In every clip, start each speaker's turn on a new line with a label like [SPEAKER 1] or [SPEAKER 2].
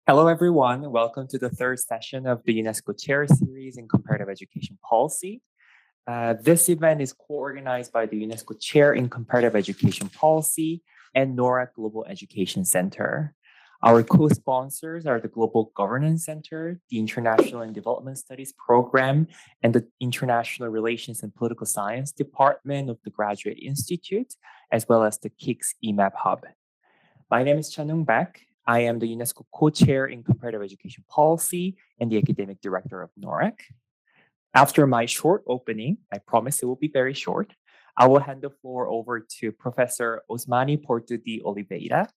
[SPEAKER 1] Hello, everyone. Welcome to the third session of the UNESCO Chair series in Comparative Education Policy. This event is co-organized by the UNESCO Chair in Comparative Education Policy and NORRAG Global Education Center. Our co-sponsors are the Global Governance Center, the International and Development Studies Program, and the International Relations and Political Science Department of the Graduate Institute, as well as the KICS EMAP Hub. My name is Chanung Baek. I am the UNESCO Co-Chair in Comparative Education Policy and the Academic Director of NORRAG. After my short opening, I promise it will be very short, I will hand the floor over to Professor Osmany Porto de Oliveira.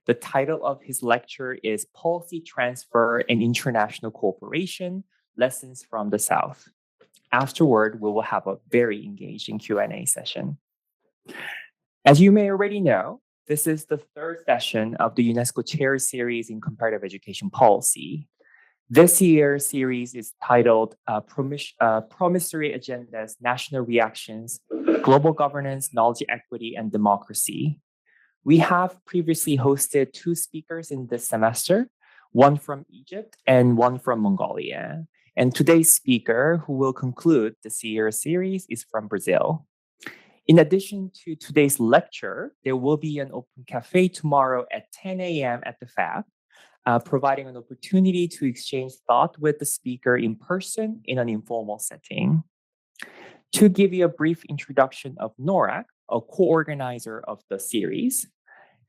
[SPEAKER 1] The title of his lecture is Policy Transfer and International Cooperation, Lessons from the South. Afterward, we will have a very engaging Q&A session. As you may already know, this is the third session of the UNESCO Chair series in Comparative Education Policy. This year's series is titled Promissory Agendas, National Reactions, Global Governance, Knowledge Equity, and Democracy. We have previously hosted two speakers in this semester, one from Egypt and one from Mongolia. And today's speaker, who will conclude this year's series, is from Brazil. In addition to today's lecture, there will be an open cafe tomorrow at 10 a.m. at the FAB, providing an opportunity to exchange thought with the speaker in person in an informal setting. To give you a brief introduction of NORRAG, a co-organizer of the series,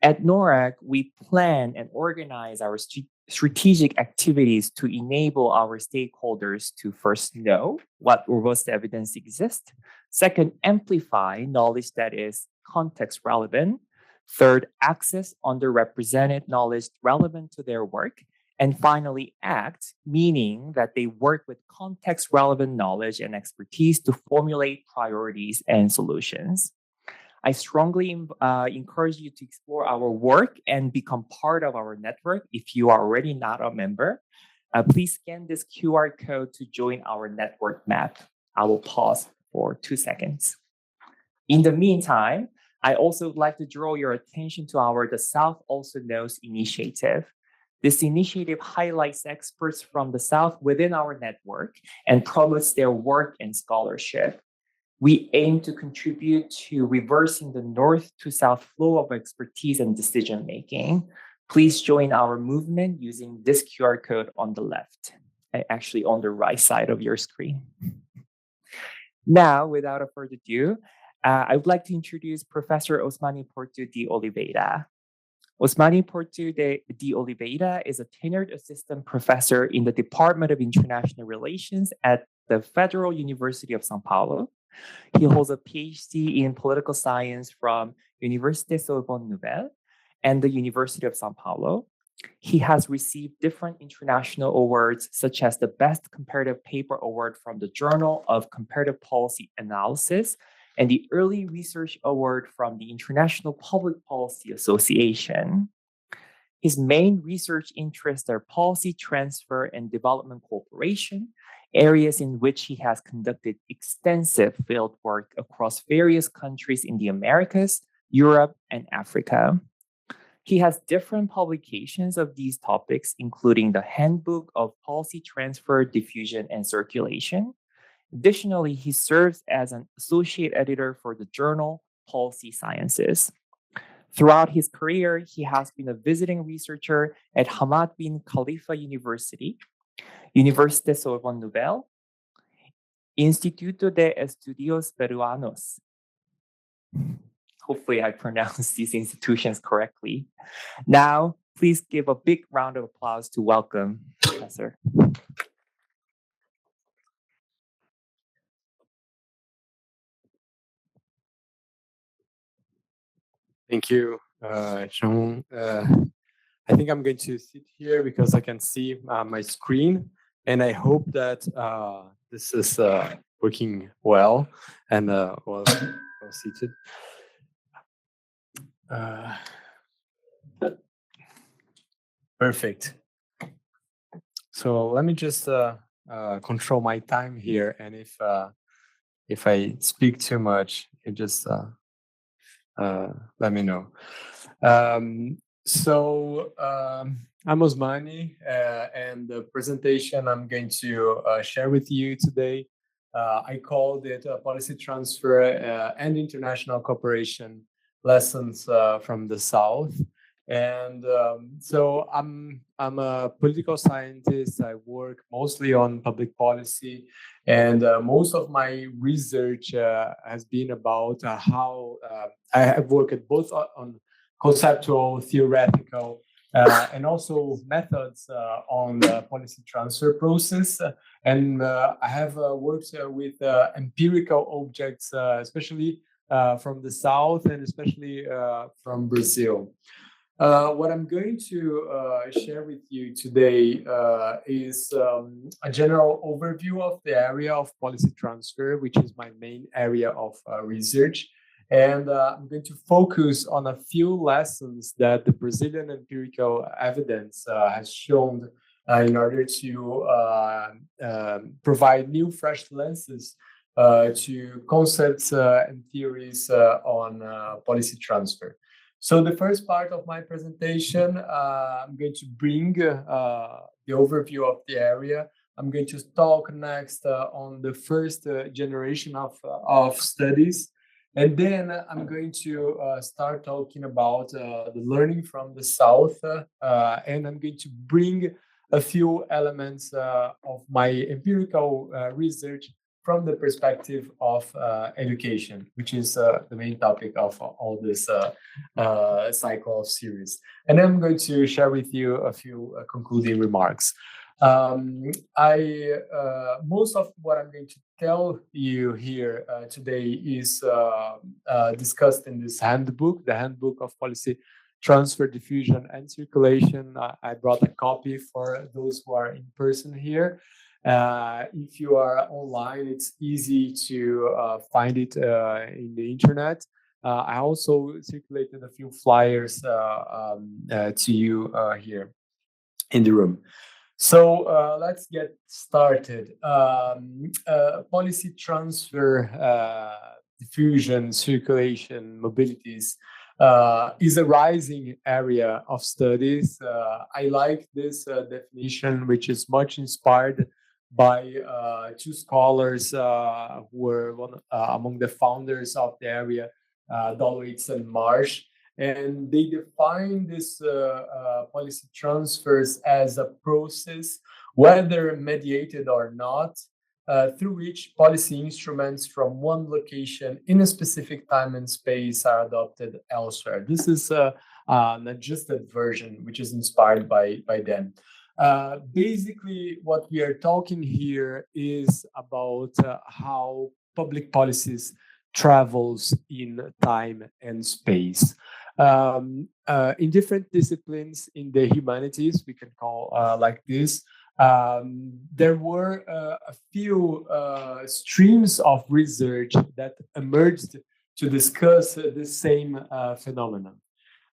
[SPEAKER 1] at NORRAG, we plan and organize our strategic activities to enable our stakeholders to first know what robust evidence exists, second, amplify knowledge that is context relevant, third, access underrepresented knowledge relevant to their work, and finally, act, meaning that they work with context relevant knowledge and expertise to formulate priorities and solutions. I strongly encourage you to explore our work and become part of our network if you are already not a member. Please scan this QR code to join our network map. I will pause for 2 seconds. In the meantime, I also would like to draw your attention to our The South Also Knows initiative. This initiative highlights experts from the South within our network and promotes their work and scholarship. We aim to contribute to reversing the north to south flow of expertise and decision making. Please join our movement using this QR code on the left, actually on the right side of your screen. Now, without further ado, I would like to introduce Professor Osmany Porto de Oliveira. Osmany Porto de Oliveira is a tenured assistant professor in the Department of International Relations at the Federal University of São Paulo. He holds a PhD in political science from Université Sorbonne Nouvelle and the University of São Paulo. He has received different international awards, such as the Best Comparative Paper Award from the Journal of Comparative Policy Analysis and the Early Research Award from the International Public Policy Association. His main research interests are policy transfer and development cooperation, areas in which he has conducted extensive field work across various countries in the Americas, Europe, and Africa. He has different publications of these topics, including the Handbook of Policy Transfer, Diffusion, and Circulation. Additionally, he serves as an associate editor for the journal Policy Sciences. Throughout his career, he has been a visiting researcher at Hamad bin Khalifa University, Université Sorbonne Nouvelle, Instituto de Estudios Peruanos. Hopefully I pronounced these institutions correctly. Now, please give a big round of applause to welcome Professor.
[SPEAKER 2] Thank you, Sean. I think I'm going to sit here because I can see my screen, and I hope that this is working well and well seated. Perfect. So let me just control my time here, and if I speak too much, you just let me know. I'm Osmany, and the presentation I'm going to share with you today, I called it Policy Transfer and International Cooperation Lessons from the South. And so I'm a political scientist. I work mostly on public policy, and most of my research has been about how I have worked both on conceptual, theoretical, and also methods on the policy transfer process. And I have worked with empirical objects, especially from the South and especially from Brazil. What I'm going to share with you today is a general overview of the area of policy transfer, which is my main area of research. And I'm going to focus on a few lessons that the Brazilian empirical evidence has shown in order to provide new, fresh lenses to concepts and theories on policy transfer. So the first part of my presentation, I'm going to bring the overview of the area. I'm going to talk next on the first generation of studies. And then I'm going to start talking about the learning from the South. And I'm going to bring a few elements of my empirical research from the perspective of education, which is the main topic of all this cycle of series. And I'm going to share with you a few concluding remarks. Most of what I'm going to tell you here today is discussed in this handbook, the Handbook of Policy Transfer, Diffusion, and Circulation. I brought a copy for those who are in person here. If you are online, it's easy to find it in the internet. I also circulated a few flyers to you here in the room. So let's get started. Policy transfer, diffusion, circulation, mobilities is a rising area of studies. I like this definition, which is much inspired by two scholars who were among the founders of the area, Dolowitz and Marsh. And they define this policy transfers as a process, whether mediated or not, through which policy instruments from one location in a specific time and space are adopted elsewhere. This is an adjusted version, which is inspired by them. Basically, what we are talking here is about how public policies travels in time and space. In different disciplines in the humanities, we can call like this, there were a few streams of research that emerged to discuss the same phenomenon.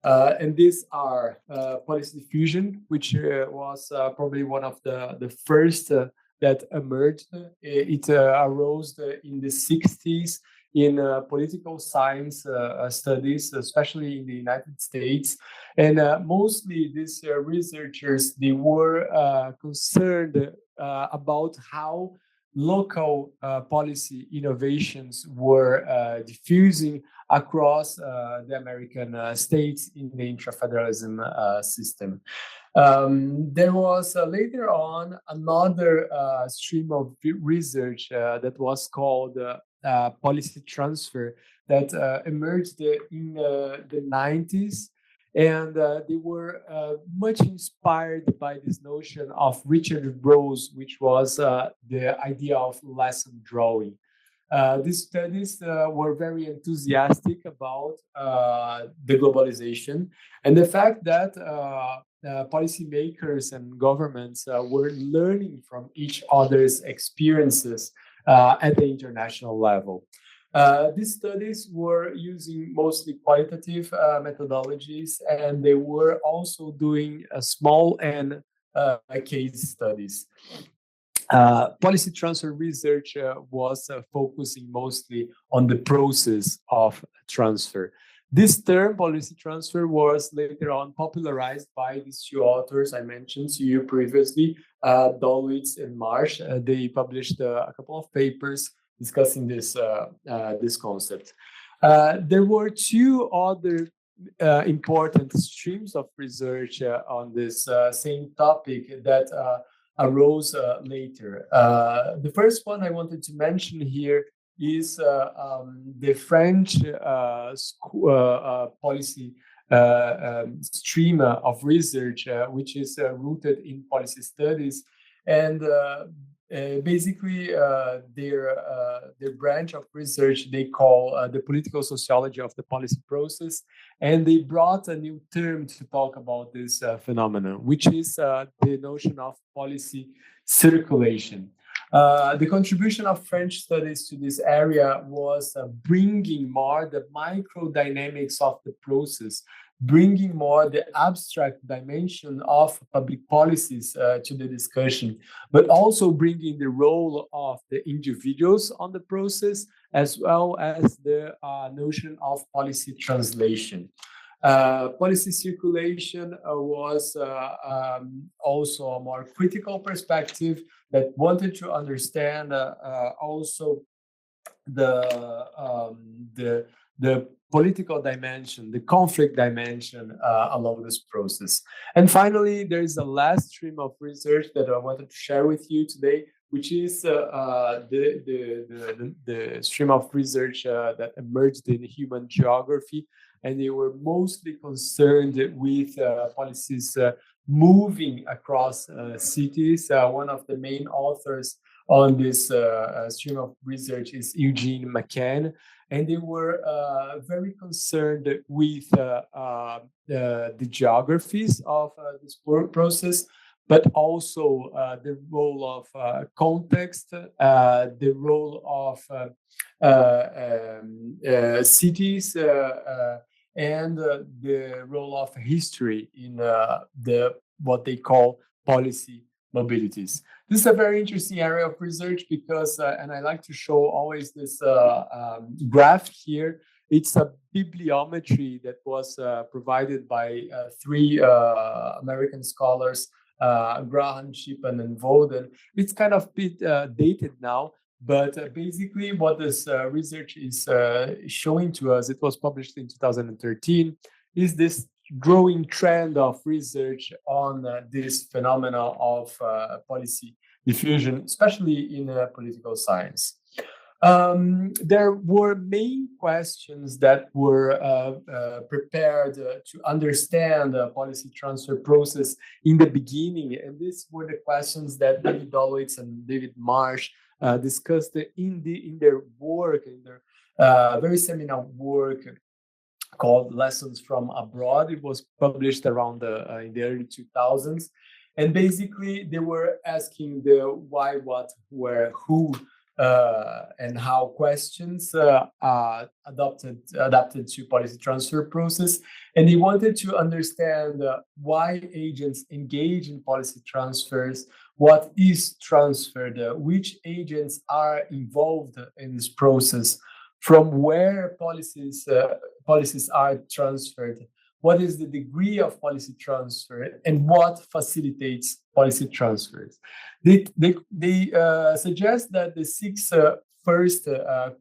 [SPEAKER 2] And these are policy diffusion, which was probably one of the first that emerged. It arose in the 60s in political science studies, especially in the United States. And mostly these researchers, they were concerned about how local policy innovations were diffusing across the American states in the intrafederalism system. There was later on another stream of research that was called policy transfer that emerged in the 90s. And they were much inspired by this notion of Richard Rose, which was the idea of lesson drawing. These studies were very enthusiastic about the globalization and the fact that policymakers and governments were learning from each other's experiences at the international level. These studies were using mostly qualitative methodologies, and they were also doing small and case studies. Policy transfer research was focusing mostly on the process of transfer. This term, policy transfer, was later on popularized by these two authors I mentioned to you previously, Dolwitz and Marsh. They published a couple of papers discussing this concept. There were two other important streams of research on this same topic that arose later. The first one I wanted to mention here is the French policy stream of research, which is rooted in policy studies. And basically, their branch of research they call the political sociology of the policy process, and they brought a new term to talk about this phenomenon, which is the notion of policy circulation. The contribution of French studies to this area was bringing more the micro dynamics of the process, bringing more the abstract dimension of public policies to the discussion, but also bringing the role of the individuals on the process, as well as the notion of policy translation. Policy circulation was also a more critical perspective that wanted to understand also the political dimension, the conflict dimension along this process. And finally, there is a last stream of research that I wanted to share with you today, which is the stream of research that emerged in human geography. And they were mostly concerned with policies moving across cities. One of the main authors on this stream of research is Eugene McCann, and they were very concerned with the geographies of this process, but also the role of context, the role of cities, and the role of history in what they call policy mobilities. This is a very interesting area of research because, and I like to show always this graph here. It's a bibliometry that was provided by three American scholars, Graham, Shippen, and Voden. It's kind of a bit dated now, but basically what this research is showing to us, it was published in 2013, is this growing trend of research on this phenomena of policy diffusion, especially in political science. There were main questions that were prepared to understand the policy transfer process in the beginning, and these were the questions that David Dolwitz and David Marsh discussed in their work, in their very seminal work called Lessons from Abroad. It was published around in the early 2000s. And basically, they were asking the why, what, where, who, and how questions adapted to policy transfer process. And they wanted to understand why agents engage in policy transfers, what is transferred, which agents are involved in this process, from where policies are transferred, what is the degree of policy transfer, and what facilitates policy transfers. They suggest that the six first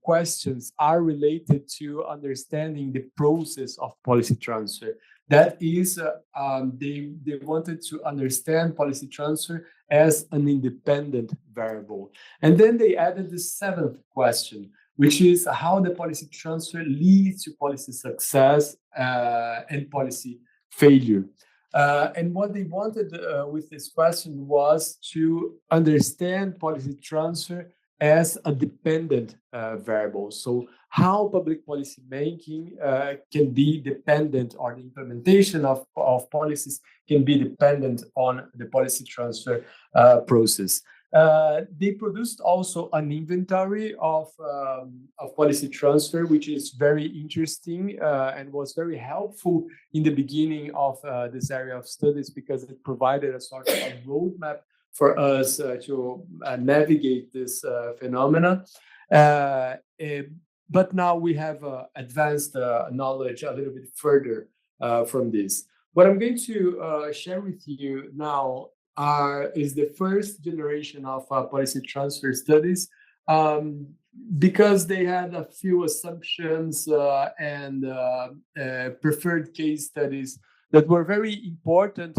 [SPEAKER 2] questions are related to understanding the process of policy transfer. That is, they wanted to understand policy transfer as an independent variable. And then they added the seventh question, which is how the policy transfer leads to policy success and policy failure. And what they wanted with this question was to understand policy transfer as a dependent variable. So how public policy making can be dependent, or the implementation of policies can be dependent on the policy transfer process. They produced also an inventory of policy transfer, which is very interesting and was very helpful in the beginning of this area of studies, because it provided a sort of a roadmap for us to navigate this phenomena. but now we have advanced knowledge a little bit further from this. What I'm going to share with you now is the first generation of policy transfer studies, because they had a few assumptions and preferred case studies that were very important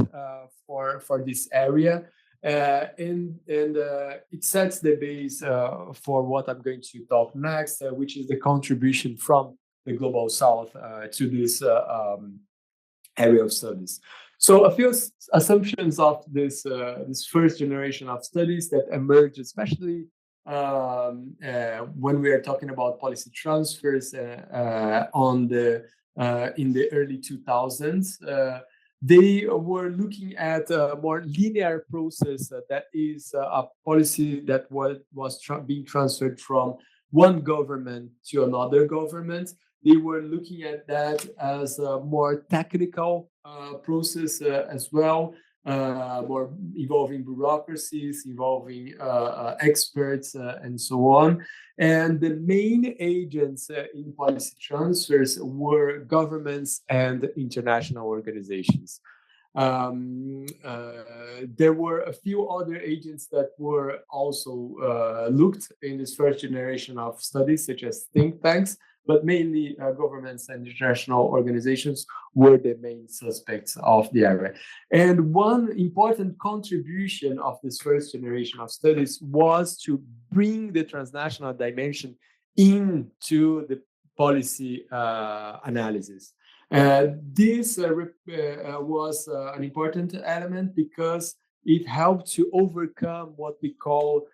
[SPEAKER 2] for this area. And it sets the base for what I'm going to talk next, which is the contribution from the Global South to this area of studies. So a few assumptions of this first generation of studies that emerged, especially when we are talking about policy transfers in the early 2000s. They were looking at a more linear process that is a policy that was being transferred from one government to another government. They were looking at that as a more technical process as well, more involving bureaucracies, involving experts, and so on. And the main agents in policy transfers were governments and international organizations. There were a few other agents that were also looked in this first generation of studies, such as think tanks, but mainly governments and international organizations were the main suspects of the area. And one important contribution of this first generation of studies was to bring the transnational dimension into the policy analysis. This was an important element because it helped to overcome what we call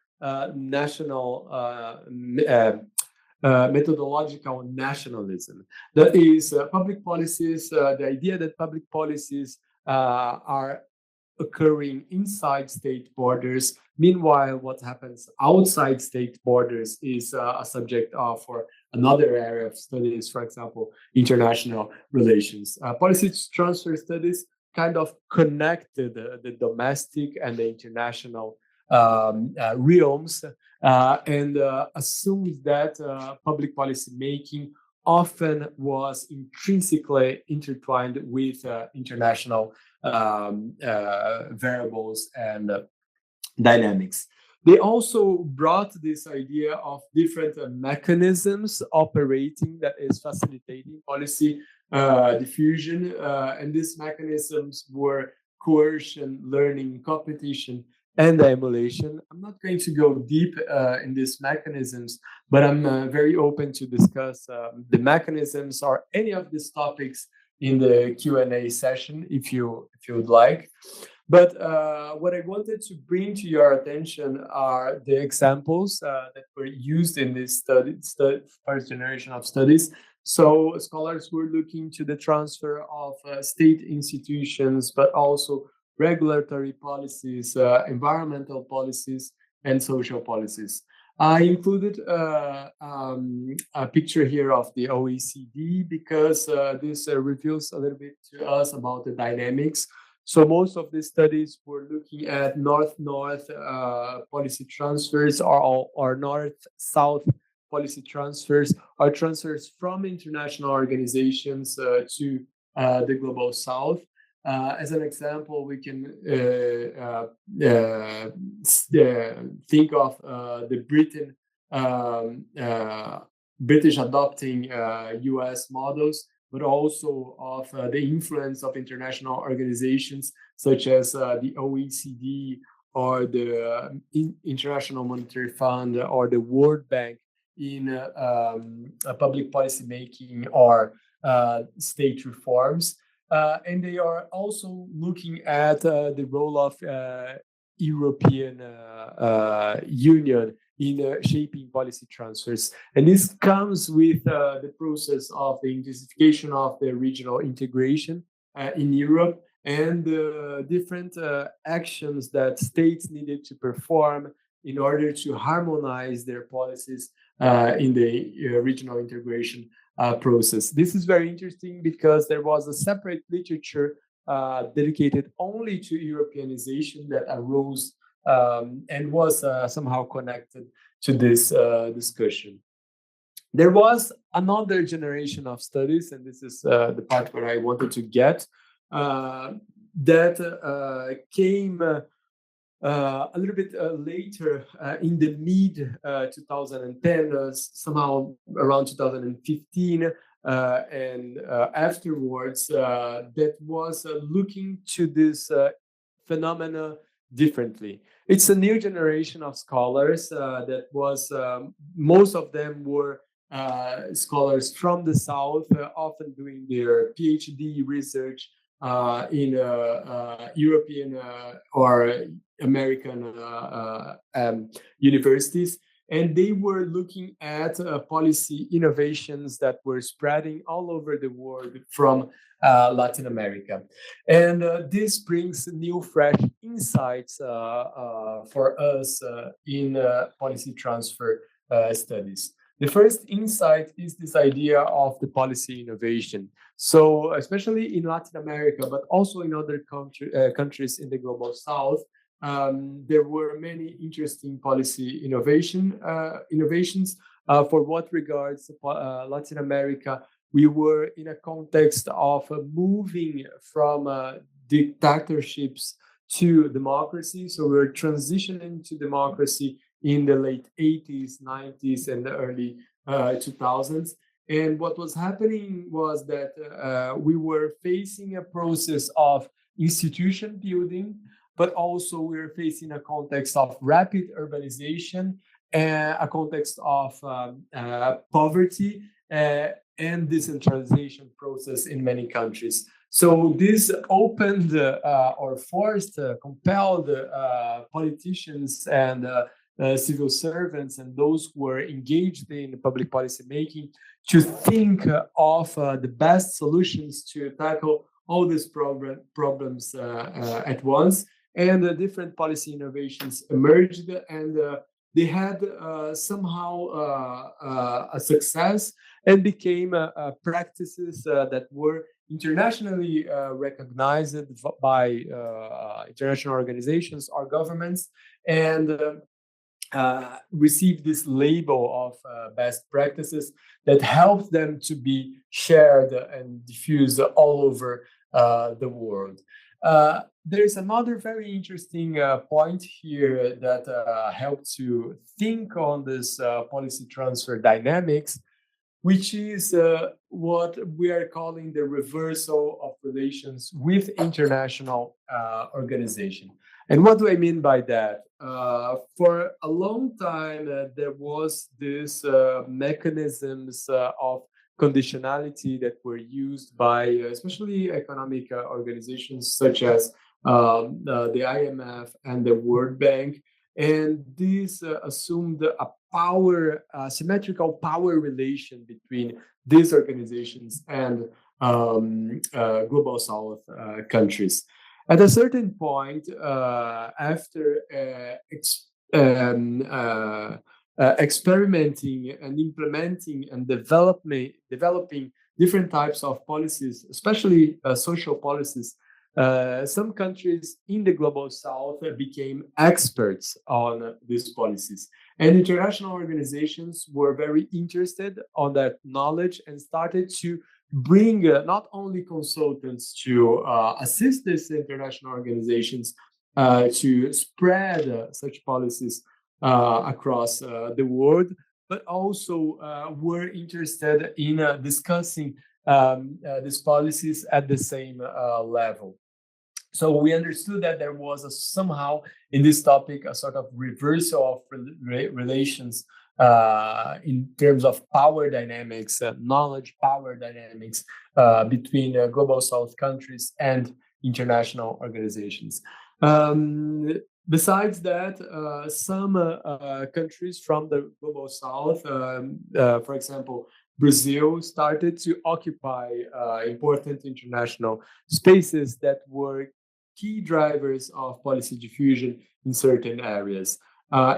[SPEAKER 2] methodological nationalism. That is, public policies, the idea that public policies are occurring inside state borders. Meanwhile, what happens outside state borders is a subject for another area of studies, for example, international relations. Policy transfer studies kind of connected the domestic and the international realms and assumes that public policy making often was intrinsically intertwined with international variables and dynamics. They also brought this idea of different mechanisms operating that is facilitating policy diffusion, and these mechanisms were coercion, learning, competition, and emulation. I'm not going to go deep in these mechanisms, but I'm very open to discuss the mechanisms or any of these topics in the Q&A session if you would like. But what I wanted to bring to your attention are the examples that were used in this first generation of studies. So scholars were looking to the transfer of state institutions, but also regulatory policies, environmental policies, and social policies. I included a picture here of the OECD because this reveals a little bit to us about the dynamics. So most of the studies were looking at north-north policy transfers or north-south policy transfers, or transfers from international organizations to the Global South. As an example, we can think of the British adopting US models, but also of the influence of international organizations such as the OECD or the International Monetary Fund or the World Bank in public policy making or state reforms. And they are also looking at the role of European Union in shaping policy transfers. And this comes with the process of the intensification of the regional integration in Europe and the different actions that states needed to perform in order to harmonize their policies in the regional integration process. This is very interesting because there was a separate literature dedicated only to Europeanization that arose and was somehow connected to this discussion. There was another generation of studies, and this is the part where I wanted to get, that came a little bit later in the mid 2010, somehow around 2015, and afterwards, that was looking to this phenomena differently. It's a new generation of scholars that was, most of them were scholars from the South, often doing their PhD research in European or American universities. And they were looking at policy innovations that were spreading all over the world from Latin America. And this brings new, fresh insights for us in policy transfer studies. The first insight is this idea of the policy innovation. So, especially in Latin America, but also in other countries in the global South, there were many interesting policy innovations. For what regards Latin America, we were in a context of moving from dictatorships to democracy. So we're transitioning to democracy in the late 80s, 90s, and the early 2000s. And what was happening was that we were facing a process of institution building, but also we were facing a context of rapid urbanization, a context of poverty, and decentralization process in many countries. So this opened or forced, compelled politicians and civil servants and those who were engaged in public policy making to think of the best solutions to tackle all these problems at once. And different policy innovations emerged, and they had somehow a success and became practices that were internationally recognized by international organizations or governments, and received this label of best practices that helped them to be shared and diffused all over the world. There's another very interesting point here that helped to think on this policy transfer dynamics, which is what we are calling the reversal of relations with international organization. And what do I mean by that? For a long time, there was this mechanisms of conditionality that were used by especially economic organizations such as the IMF and the World Bank. And this assumed a symmetrical power relation between these organizations and global South countries. At a certain point, after experimenting and implementing and developing different types of policies, especially social policies, some countries in the global South became experts on these policies. And international organizations were very interested on that knowledge and started to bring not only consultants to assist these international organizations to spread such policies across the world, but also were interested in discussing these policies at the same level. So we understood that there was somehow in this topic a sort of reversal of relations in terms of power dynamics, knowledge power dynamics between global South countries and international organizations. Besides that, some countries from the global South, for example, Brazil, started to occupy important international spaces that were key drivers of policy diffusion in certain areas.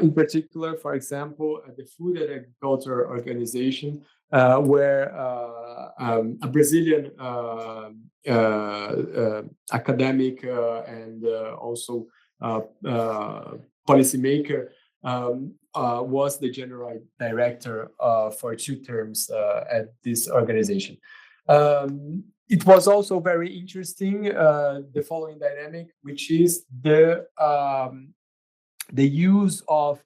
[SPEAKER 2] In particular, for example, the Food and Agriculture Organization, where a Brazilian academic and also policymaker was the general director for 2 terms at this organization. It was also very interesting, the following dynamic, which is the use of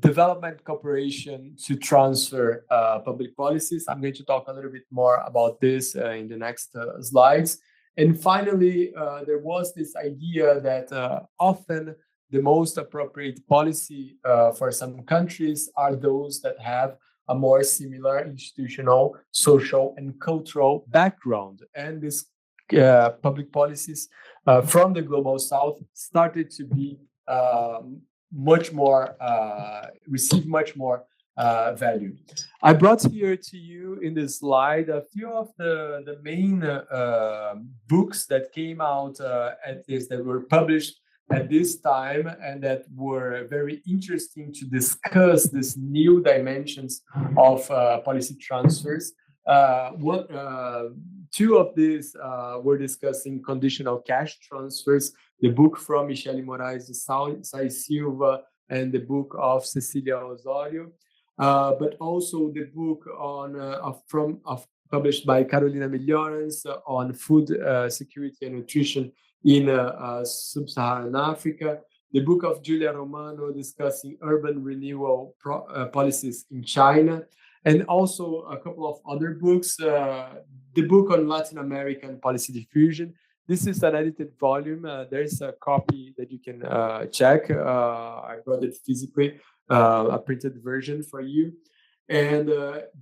[SPEAKER 2] development cooperation to transfer public policies. I'm going to talk a little bit more about this in the next slides. And finally, there was this idea that often the most appropriate policy for some countries are those that have a more similar institutional, social, and cultural background. And these public policies from the Global South started to be much more, receive much more value. I brought here to you in this slide a few of the main books that came out at this, that were published at this time, and that were very interesting to discuss these new dimensions of policy transfers. Two of these were discussing conditional cash transfers, the book from Michele Moraes Sai Silva and the book of Cecilia Osorio, but also the book published by Carolina Melhorens on food security and nutrition in sub-Saharan Africa, the book of Julia Romano discussing urban renewal policies in China, and also a couple of other books. The book on Latin American policy diffusion. This is an edited volume. There's a copy that you can check. I brought it physically, a printed version for you. And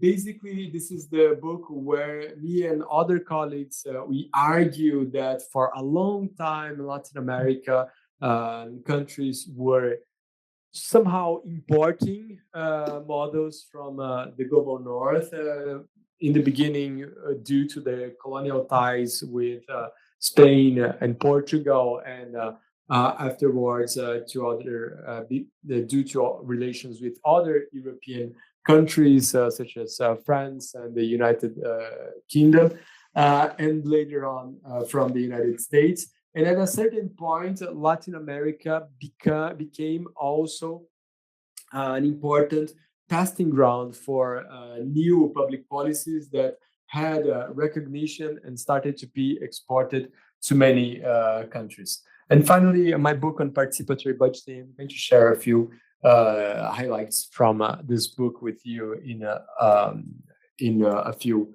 [SPEAKER 2] basically, this is the book where me and other colleagues, we argue that for a long time, Latin America countries were somehow importing models from the global north in the beginning due to the colonial ties with Spain and Portugal, and afterwards to other due to relations with other European countries such as France and the United Kingdom, and later on from the United States. And at a certain point, Latin America became also an important testing ground for new public policies that had recognition and started to be exported to many countries. And finally, my book on participatory budgeting, I'm going to share a few highlights from this book with you in a few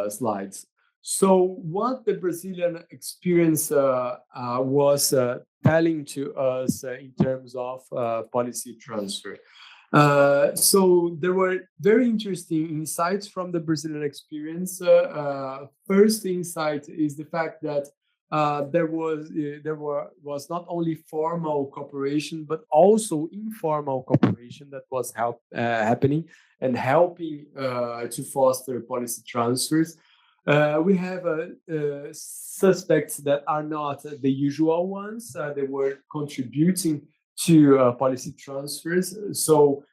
[SPEAKER 2] slides. So what the Brazilian experience was telling to us in terms of policy transfer. So there were very interesting insights from the Brazilian experience. First insight is the fact that there was not only formal cooperation, but also informal cooperation that was happening and helping to foster policy transfers. We have suspects that are not the usual ones. They were contributing to policy transfers. So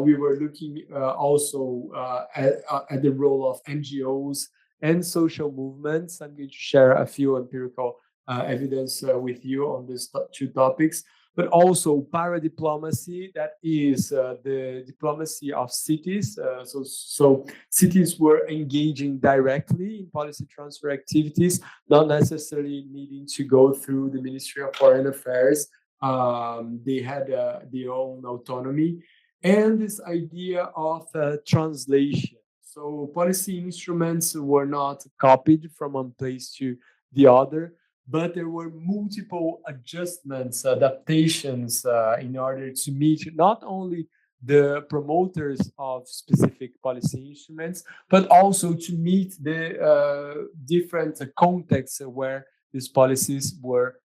[SPEAKER 2] we were looking also at the role of NGOs and social movements. I'm going to share a few empirical evidence with you on these two topics, but also para-diplomacy, that is the diplomacy of cities. So cities were engaging directly in policy transfer activities, not necessarily needing to go through the Ministry of Foreign Affairs. They had their own autonomy, and this idea of translation. So policy instruments were not copied from one place to the other, but there were multiple adjustments, adaptations in order to meet not only the promoters of specific policy instruments, but also to meet the different contexts where these policies were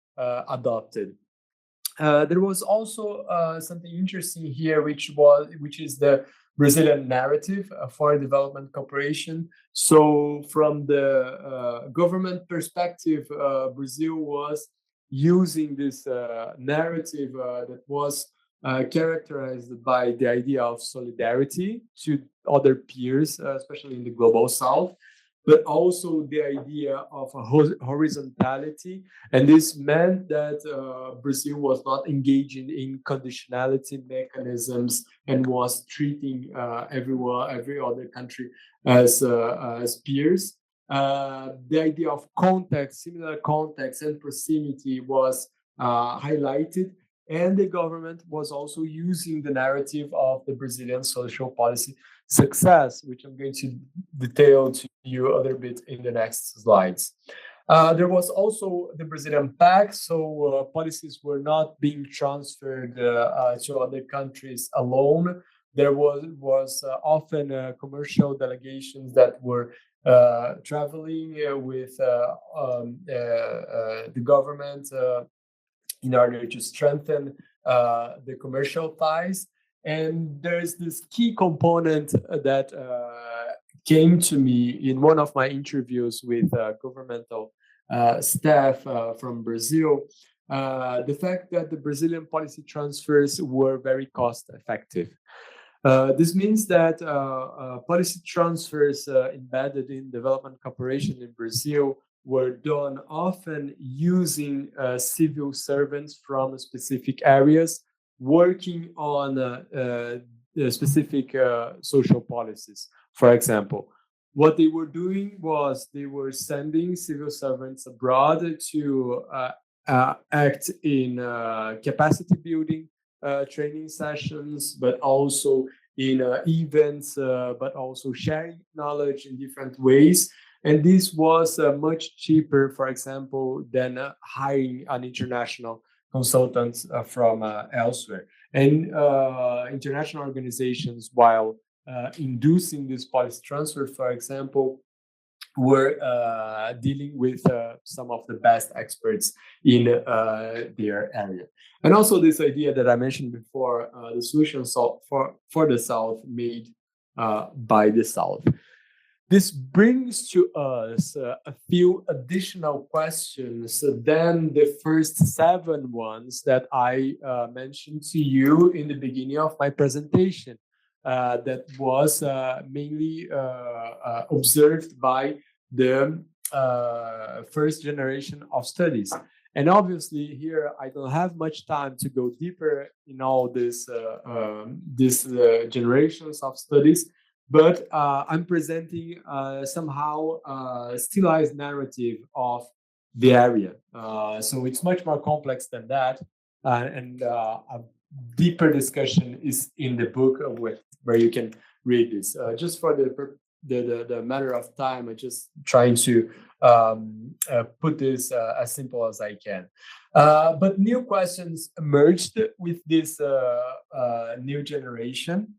[SPEAKER 2] adopted. There was also something interesting here, which is the Brazilian narrative for development cooperation. So from the government perspective, Brazil was using this narrative that was characterized by the idea of solidarity to other peers, especially in the global south. but also the idea of a horizontality. And this meant that Brazil was not engaging in conditionality mechanisms and was treating every other country as peers. The idea of context, similar context, and proximity was highlighted. And the government was also using the narrative of the Brazilian social policy success, which I'm going to detail to you a little bit in the next slides. There was also the Brazilian PAC, so policies were not being transferred to other countries alone. There was often commercial delegations that were traveling with the government in order to strengthen the commercial ties. And there's this key component that came to me in one of my interviews with governmental staff from Brazil, the fact that the Brazilian policy transfers were very cost effective. This means that policy transfers embedded in development cooperation in Brazil were done often using civil servants from specific areas working on specific social policies. For example, what they were doing was they were sending civil servants abroad to act in capacity building training sessions, but also in events, but also sharing knowledge in different ways. And this was much cheaper, for example, than hiring an international consultant from elsewhere. And international organizations, while inducing this policy transfer, for example, were dealing with some of the best experts in their area. And also this idea that I mentioned before, the solutions for the South made by the South. This brings to us a few additional questions than the first 7 ones that I mentioned to you in the beginning of my presentation. That was mainly observed by the first generation of studies. And obviously here I don't have much time to go deeper in all these generations of studies, but I'm presenting somehow a stylized narrative of the area. So it's much more complex than that. And a deeper discussion is in the book where you can read this. Just for the matter of time, I'm just trying to put this as simple as I can. But new questions emerged with this new generation.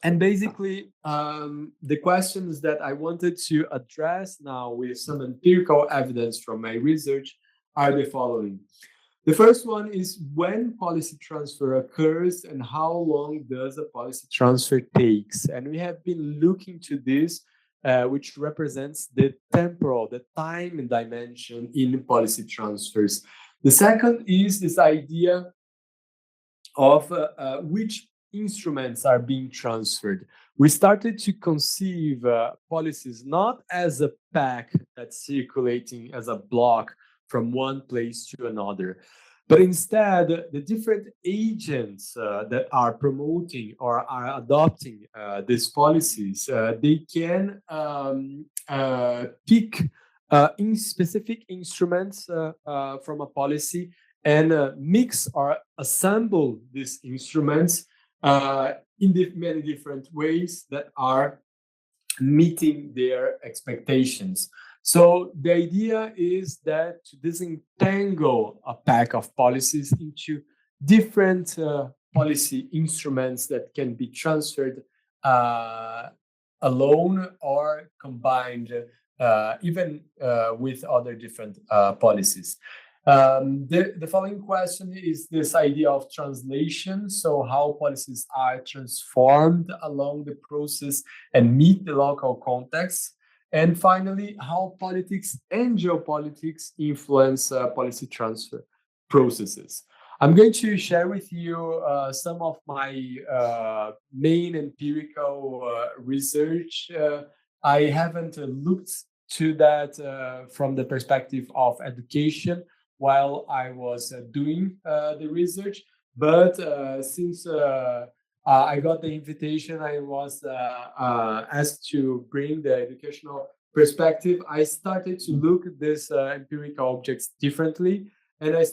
[SPEAKER 2] And basically, the questions that I wanted to address now with some empirical evidence from my research are the following. The first one is when policy transfer occurs and how long does a policy transfer takes? And we have been looking to this, which represents the temporal, the time dimension in policy transfers. The second is this idea of which instruments are being transferred. We started to conceive policies not as a pack that's circulating as a block from one place to another, but instead the different agents that are promoting or are adopting these policies, they can pick in specific instruments from a policy and mix or assemble these instruments in many different ways that are meeting their expectations. So the idea is that to disentangle a pack of policies into different policy instruments that can be transferred alone or combined even with other different policies. The following question is this idea of translation. So how policies are transformed along the process and meet the local context. And finally, how politics and geopolitics influence policy transfer processes. I'm going to share with you some of my main empirical research. I haven't looked to that from the perspective of education while I was doing the research, but since I got the invitation, I was asked to bring the educational perspective. I started to look at these empirical objects differently, and I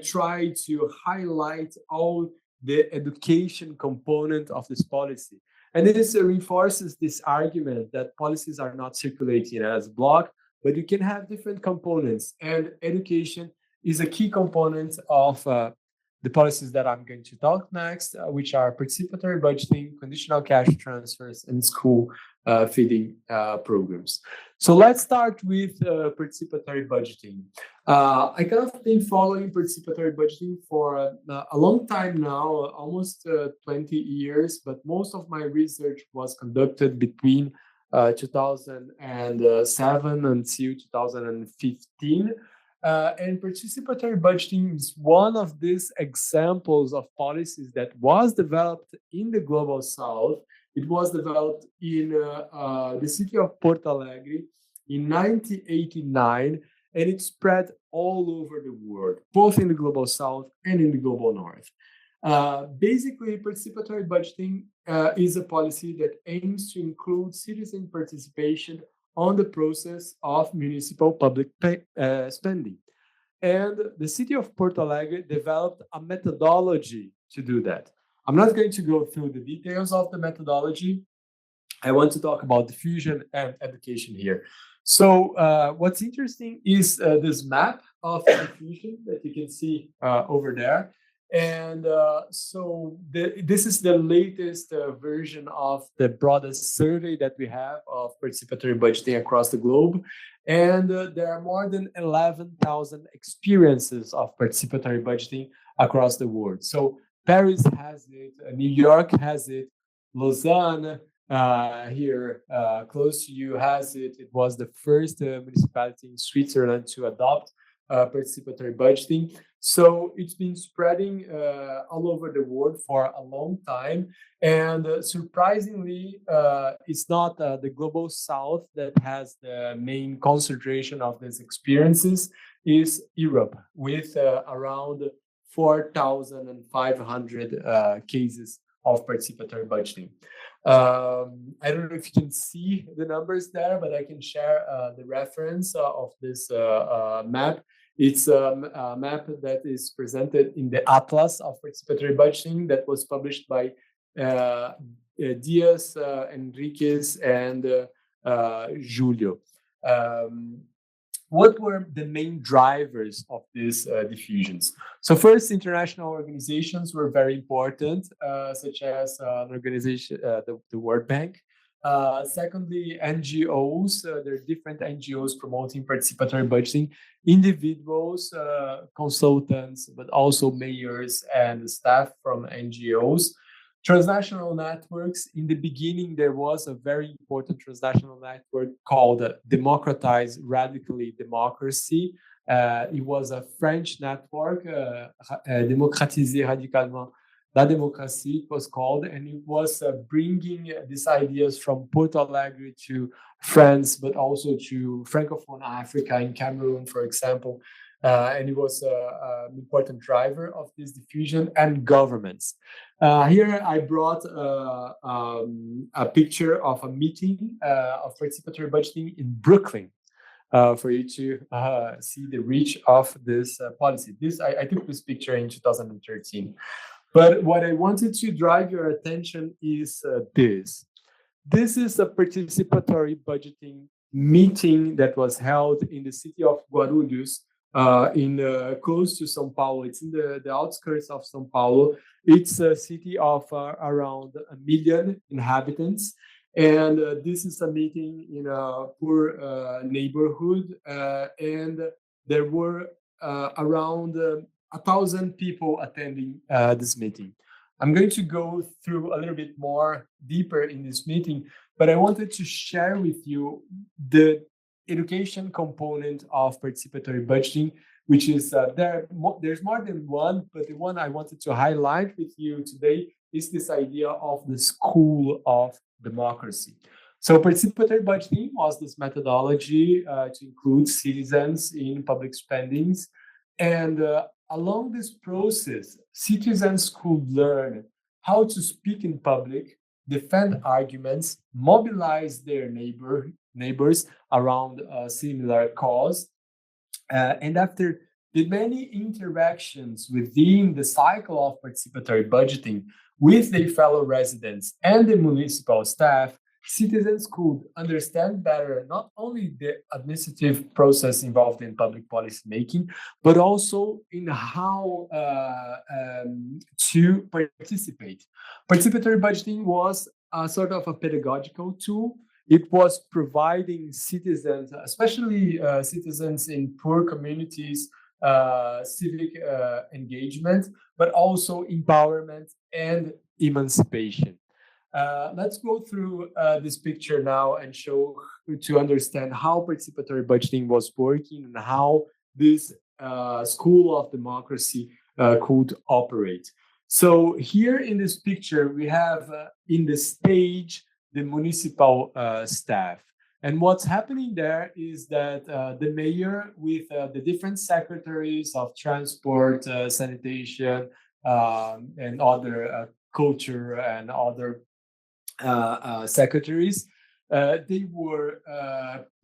[SPEAKER 2] tried to highlight all the education component of this policy. And this reinforces this argument that policies are not circulating as block, but you can have different components, and education is a key component of the policies that I'm going to talk next, which are participatory budgeting, conditional cash transfers, and school feeding programs. So let's start with participatory budgeting. I kind of been following participatory budgeting for a long time now, almost 20 years, but most of my research was conducted between 2007 until 2015. And participatory budgeting is one of these examples of policies that was developed in the Global South. It was developed in the city of Porto Alegre in 1989, and it spread all over the world, both in the Global South and in the Global North. Basically, participatory budgeting is a policy that aims to include citizen participation on the process of municipal public spending. And the city of Porto Alegre developed a methodology to do that. I'm not going to go through the details of the methodology. I want to talk about diffusion and education here. So what's interesting is this map of diffusion that you can see over there. And this is the latest version of the broadest survey that we have of participatory budgeting across the globe. And there are more than 11,000 experiences of participatory budgeting across the world. So Paris has it, New York has it, Lausanne here close to you has it. It was the first municipality in Switzerland to adopt participatory budgeting. So it's been spreading all over the world for a long time. And surprisingly, it's not the Global South that has the main concentration of these experiences, is Europe, with around 4,500 cases of participatory budgeting. I don't know if you can see the numbers there, but I can share the reference of this map. It's a map that is presented in the Atlas of Participatory Budgeting that was published by Diaz, Enriquez, and Julio. What were the main drivers of these diffusions? So first, international organizations were very important, such as an organization, the World Bank. Secondly, NGOs, there are different NGOs promoting participatory budgeting, individuals, consultants, but also mayors and staff from NGOs. Transnational networks. In the beginning, there was a very important transnational network called Democratize Radically Democracy. It was a French network, Démocratiser Radicalement La Démocratie, it was called, and it was bringing these ideas from Porto Alegre to France, but also to Francophone Africa in Cameroon, for example. And it was an important driver of this diffusion and governments. Here I brought a picture of a meeting of participatory budgeting in Brooklyn for you to see the reach of this policy. I took this picture in 2013. But what I wanted to drive your attention is this. This is a participatory budgeting meeting that was held in the city of Guarulhos, close to São Paulo. It's in the outskirts of São Paulo. It's a city of around 1 million inhabitants. And this is a meeting in a poor neighborhood. And there were around 1,000 people attending this meeting. I'm going to go through a little bit more deeper in this meeting, but I wanted to share with you the education component of participatory budgeting which is there's more than one, but the one I wanted to highlight with you today is this idea of the school of democracy. So participatory budgeting was this methodology to include citizens in public spendings. And along this process, citizens could learn how to speak in public, defend arguments, mobilize their neighbors around a similar cause. And after the many interactions within the cycle of participatory budgeting with their fellow residents and the municipal staff, citizens could understand better not only the administrative process involved in public policy making, but also in how to participate. Participatory budgeting was a sort of a pedagogical tool. It was providing citizens, especially citizens in poor communities, civic engagement, but also empowerment and emancipation. Let's go through this picture now and show to understand how participatory budgeting was working and how this school of democracy could operate. So here in this picture, we have in the stage the municipal staff. And what's happening there is that the mayor with the different secretaries of transport, sanitation, and other culture and other secretaries, they were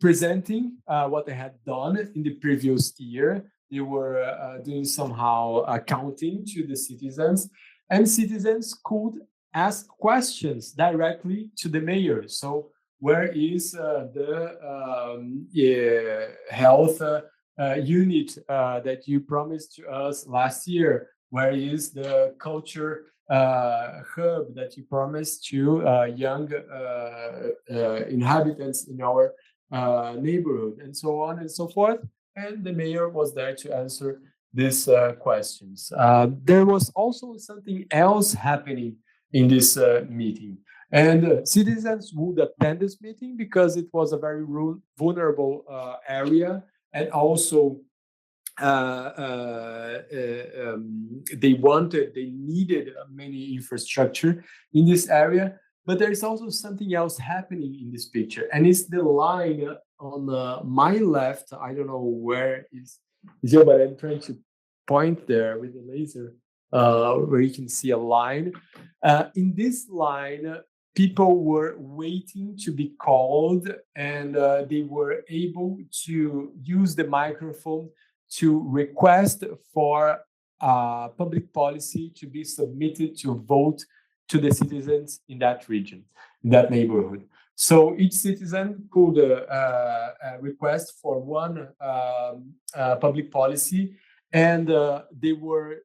[SPEAKER 2] presenting what they had done in the previous year. They were doing somehow accounting to the citizens, and citizens could ask questions directly to the mayor. So where is the health unit that you promised to us last year? Where is the culture hub that you promised to young inhabitants in our neighborhood, and so on and so forth? And the mayor was there to answer these questions. There was also something else happening in this meeting. And citizens would attend this meeting because it was a very vulnerable area, and also they needed many infrastructure in this area. But there is also something else happening in this picture, and it's the line on my left. I don't know where is here, but I'm trying to point there with the laser, where you can see a line. In this line, people were waiting to be called, and they were able to use the microphone to request for public policy to be submitted to vote to the citizens in that region, in that neighborhood. So each citizen could request for one public policy, and they were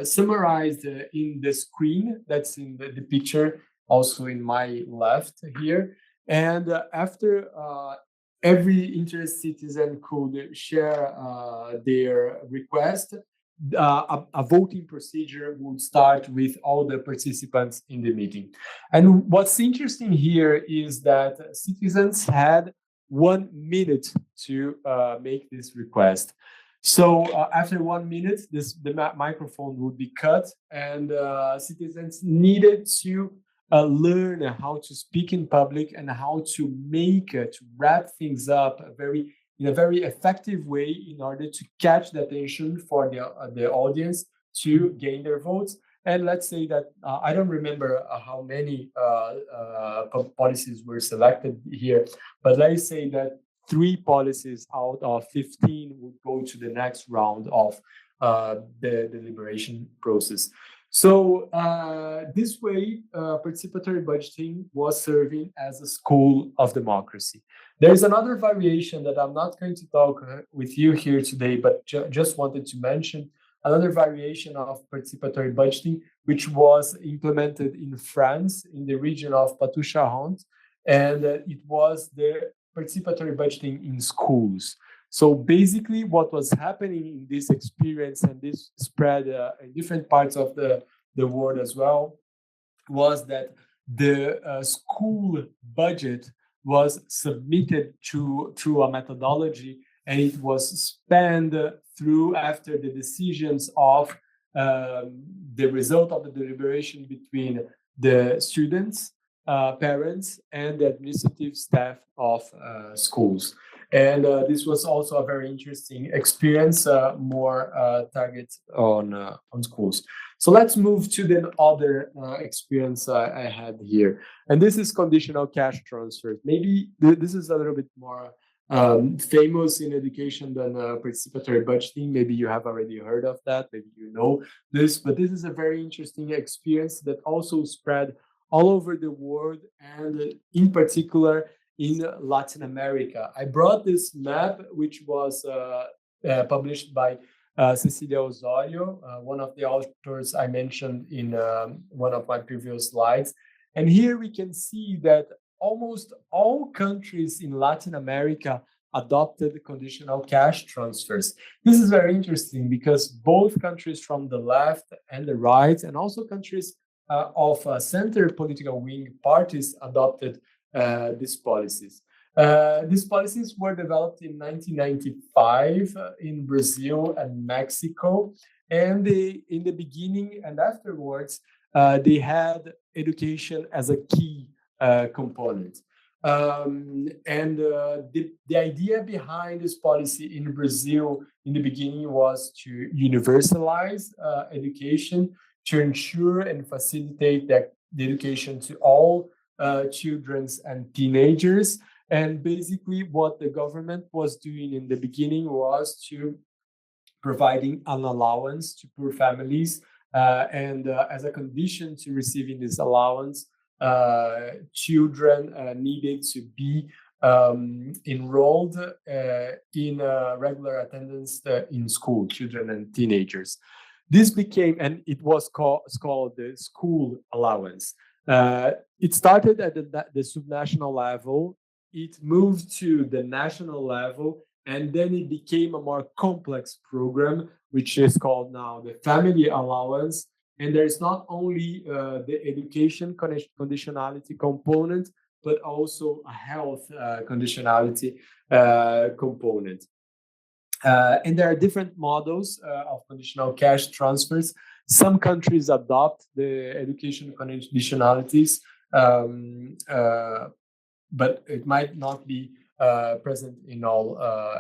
[SPEAKER 2] summarized in the screen that's in the picture, also in my left here. And after every interested citizen could share their request, a voting procedure would start with all the participants in the meeting. And what's interesting here is that citizens had 1 minute to make this request. So after 1 minute, the microphone would be cut, and citizens needed to learn how to speak in public and how to wrap things up in a very effective way in order to catch the attention for the audience to gain their votes. And let's say that I don't remember how many policies were selected here, but let's say that 3 policies out of 15 would go to the next round of the deliberation process. So this way, participatory budgeting was serving as a school of democracy. There is another variation that I'm not going to talk with you here today, but just wanted to mention another variation of participatory budgeting, which was implemented in France in the region of Poitou-Charentes, and it was the participatory budgeting in schools. So basically what was happening in this experience, and this spread in different parts of the world as well, was that the school budget was submitted through a methodology and it was spanned through after the decisions of the result of the deliberation between the students, parents, and the administrative staff of schools. And this was also a very interesting experience, more targets on schools. So let's move to the other experience I had here. And this is conditional cash transfers. Maybe this is a little bit more famous in education than participatory budgeting. Maybe you have already heard of that. Maybe you know this, but this is a very interesting experience that also spread all over the world, and in particular in Latin America. I brought this map, which was published by Cecilia Osorio, one of the authors I mentioned in one of my previous slides. And here we can see that almost all countries in Latin America adopted conditional cash transfers. This is very interesting because both countries from the left and the right, and also countries of center political wing parties, adopted these policies. These policies were developed in 1995 in Brazil and Mexico. And in the beginning and afterwards, they had education as a key component. The idea behind this policy in Brazil in the beginning was to universalize education, to ensure and facilitate the education to all children and teenagers. And basically what the government was doing in the beginning was to providing an allowance to poor families, and as a condition to receiving this allowance, children needed to be enrolled in regular attendance in school, children and teenagers. This became, and it was called the school allowance. It started at the subnational level, it moved to the national level, and then it became a more complex program, which is called now the family allowance. And there's not only the education conditionality component, but also a health conditionality component. And there are different models of conditional cash transfers. Some countries adopt the education conditionalities, but it might not be present in all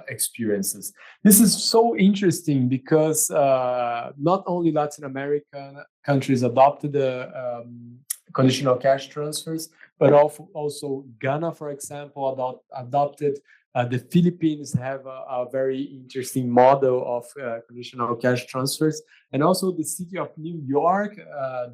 [SPEAKER 2] experiences. This is so interesting because not only Latin American countries adopted the conditional cash transfers, but also Ghana, for example, adopted. The Philippines have a very interesting model of conditional cash transfers. And also the city of New York,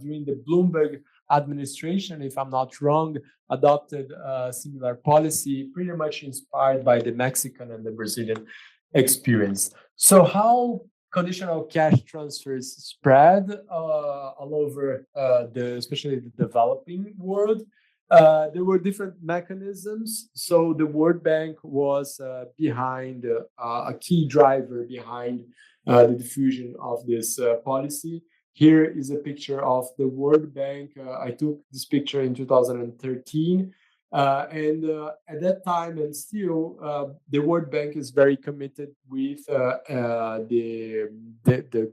[SPEAKER 2] during the Bloomberg administration, if I'm not wrong, adopted a similar policy, pretty much inspired by the Mexican and the Brazilian experience. So how conditional cash transfers spread all over especially the developing world? There were different mechanisms. So the World Bank was behind a key driver behind the diffusion of this policy. Here is a picture of the World Bank. I took this picture in 2013. And at that time, and still, the World Bank is very committed with the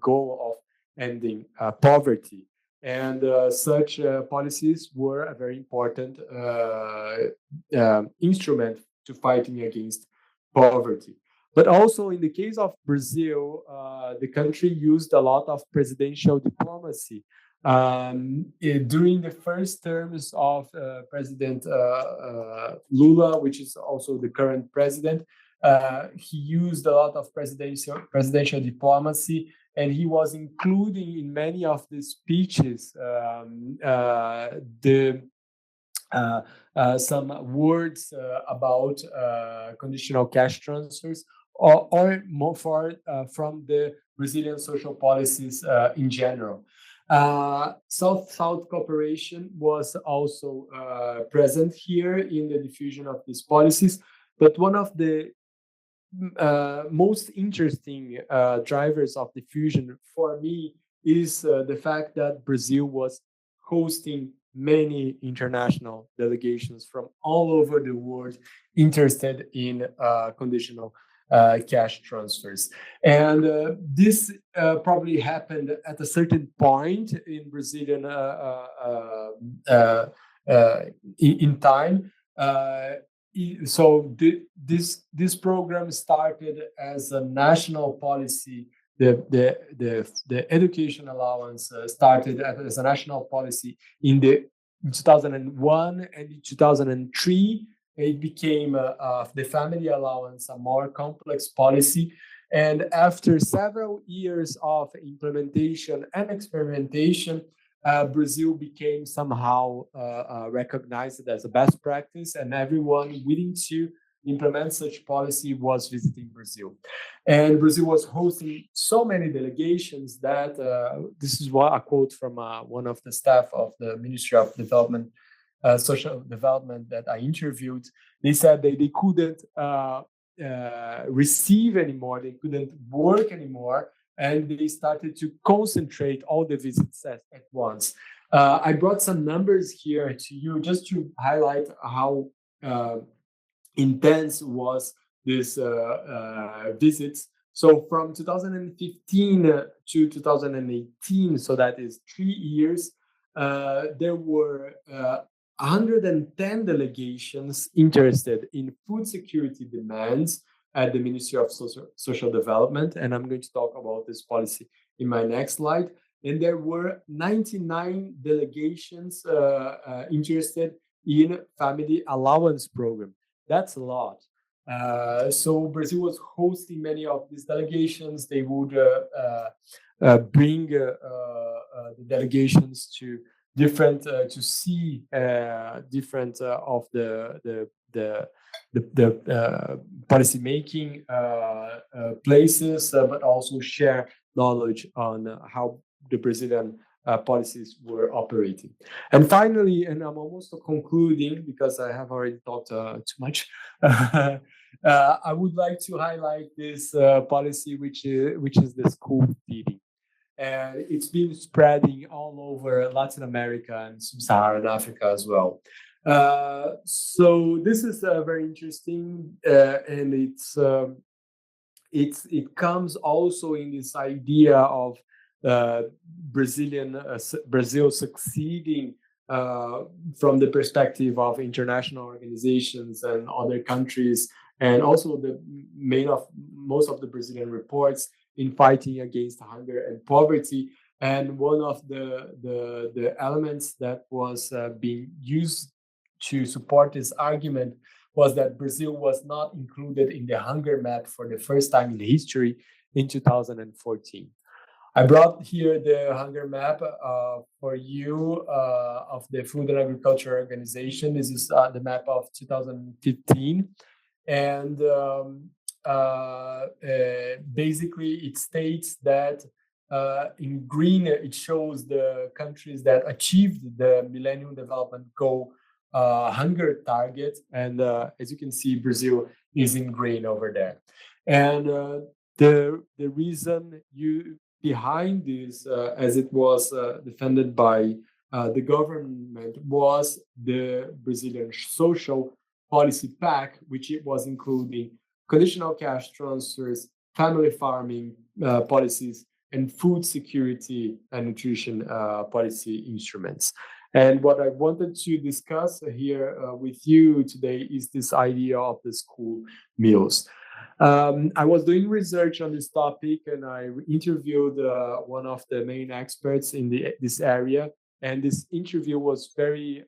[SPEAKER 2] goal of ending poverty. And such policies were a very important instrument to fighting against poverty. But also in the case of Brazil, the country used a lot of presidential diplomacy. During the first terms of President Lula, which is also the current president, he used a lot of presidential diplomacy, and he was including in many of the speeches some words about conditional cash transfers, or more from the Brazilian social policies in general. South-South cooperation was also present here in the diffusion of these policies, but one of the most interesting drivers of diffusion for me is the fact that Brazil was hosting many international delegations from all over the world interested in conditional cash transfers. And this probably happened at a certain point in Brazilian in time. So this program started as a national policy. The education allowance started as a national policy in 2001, and in 2003 it became the family allowance, a more complex policy. And after several years of implementation and experimentation, Brazil became somehow recognized as a best practice, and everyone willing to implement such policy was visiting Brazil. And Brazil was hosting so many delegations that this is a quote from one of the staff of the Ministry of Development, Social Development that I interviewed. They said they couldn't receive anymore, they couldn't work anymore, and they started to concentrate all the visits at once. I brought some numbers here to you just to highlight how intense was this visits. So from 2015 to 2018, so that is 3 years, there were 110 delegations interested in food security demands at the Ministry of Social Development, and I'm going to talk about this policy in my next slide. And there were 99 delegations interested in family allowance program. That's a lot. So Brazil was hosting many of these delegations. They would bring the delegations to different to see different of the policy making places, but also share knowledge on how the Brazilian policies were operating. And finally, and I'm almost concluding because I have already talked too much, I would like to highlight this policy, which is the school feeding. And it's been spreading all over Latin America and Sub-Saharan Africa as well. So this is very interesting, and it comes also in this idea of Brazil succeeding from the perspective of international organizations and other countries, and also most of the Brazilian reports in fighting against hunger and poverty. And one of the elements that was being used to support this argument was that Brazil was not included in the hunger map for the first time in history in 2014. I brought here the hunger map for you of the Food and Agriculture Organization. This is the map of 2015. And basically it states that in green, it shows the countries that achieved the Millennium Development Goal hunger target. And as you can see, Brazil is in green over there. And the reason behind this, as it was defended by the government, was the Brazilian Social Policy Pack, which it was including conditional cash transfers, family farming policies, and food security and nutrition policy instruments. And what I wanted to discuss here with you today is this idea of the school meals. I was doing research on this topic, and I interviewed one of the main experts in this area. And this interview was very